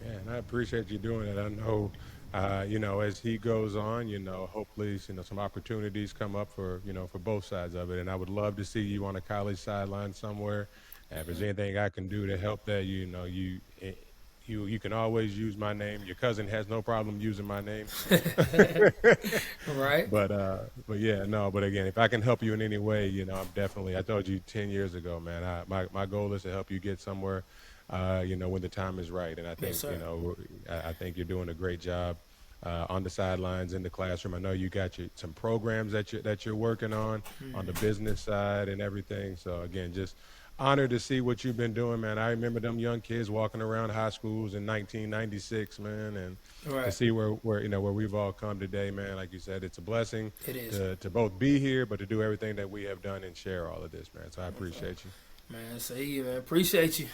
Yeah, and I appreciate you doing it. I know, as he goes on, hopefully, some opportunities come up for both sides of it. And I would love to see you on a college sideline somewhere, And if there's anything I can do to help that, you can always use my name. Your cousin has no problem using my name. Right. But yeah, no. But again, if I can help you in any way, I'm definitely. I told you 10 years ago, man. My goal is to help you get somewhere, when the time is right. And I Yes, think, sir. I think you're doing a great job on the sidelines in the classroom. I know you got some programs that you're working on the business side and everything. So again, just honored to see what you've been doing, man. I remember them young kids walking around high schools in 1996, man, and to Right. see where we've all come today, man. Like you said, it's a blessing It is. to both be here, but to do everything that we have done and share all of this, man. So I appreciate you. Man, see you, man. Appreciate you.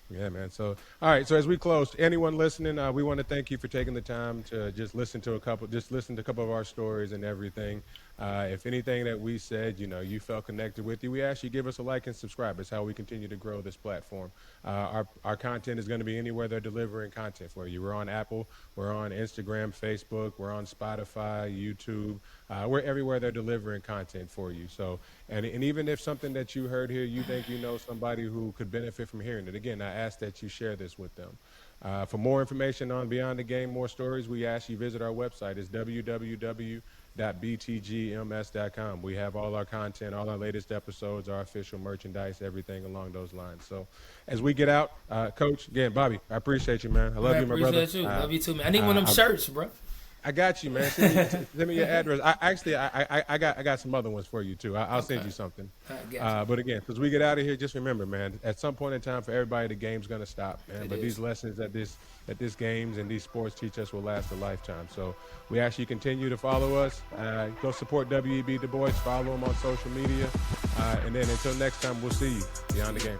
Yeah, man. So, all right. So as we close, anyone listening, we want to thank you for taking the time to just listen to a couple of our stories and everything. If anything that we said, you felt connected with you, we ask you give us a like and subscribe. It's how we continue to grow this platform. Our content is going to be anywhere they're delivering content for you. We're on Apple, we're on Instagram, Facebook, we're on Spotify, YouTube. We're everywhere they're delivering content for you. So, and even if something that you heard here, you think you know somebody who could benefit from hearing it, again, I ask that you share this with them. For more information on Beyond the Game, more stories, we ask you visit our website. It's www.btgms.com. We have all our content, all our latest episodes, our official merchandise, everything along those lines. So as we get out, Coach, again, Bobby, I appreciate you, man. I love Man, you, my brother. appreciate you. Love you too, man. I need one of them shirts, bro. I got you, man. Send me your address. I got some other ones for you too. I'll send you something. I got you. But again, as we get out of here, just remember, man. At some point in time, for everybody, the game's gonna stop, man. But these lessons that this games and these sports teach us will last a lifetime. So we ask you continue to follow us. Go support W.E.B DuBois. Follow him on social media. And then until next time, we'll see you beyond the game.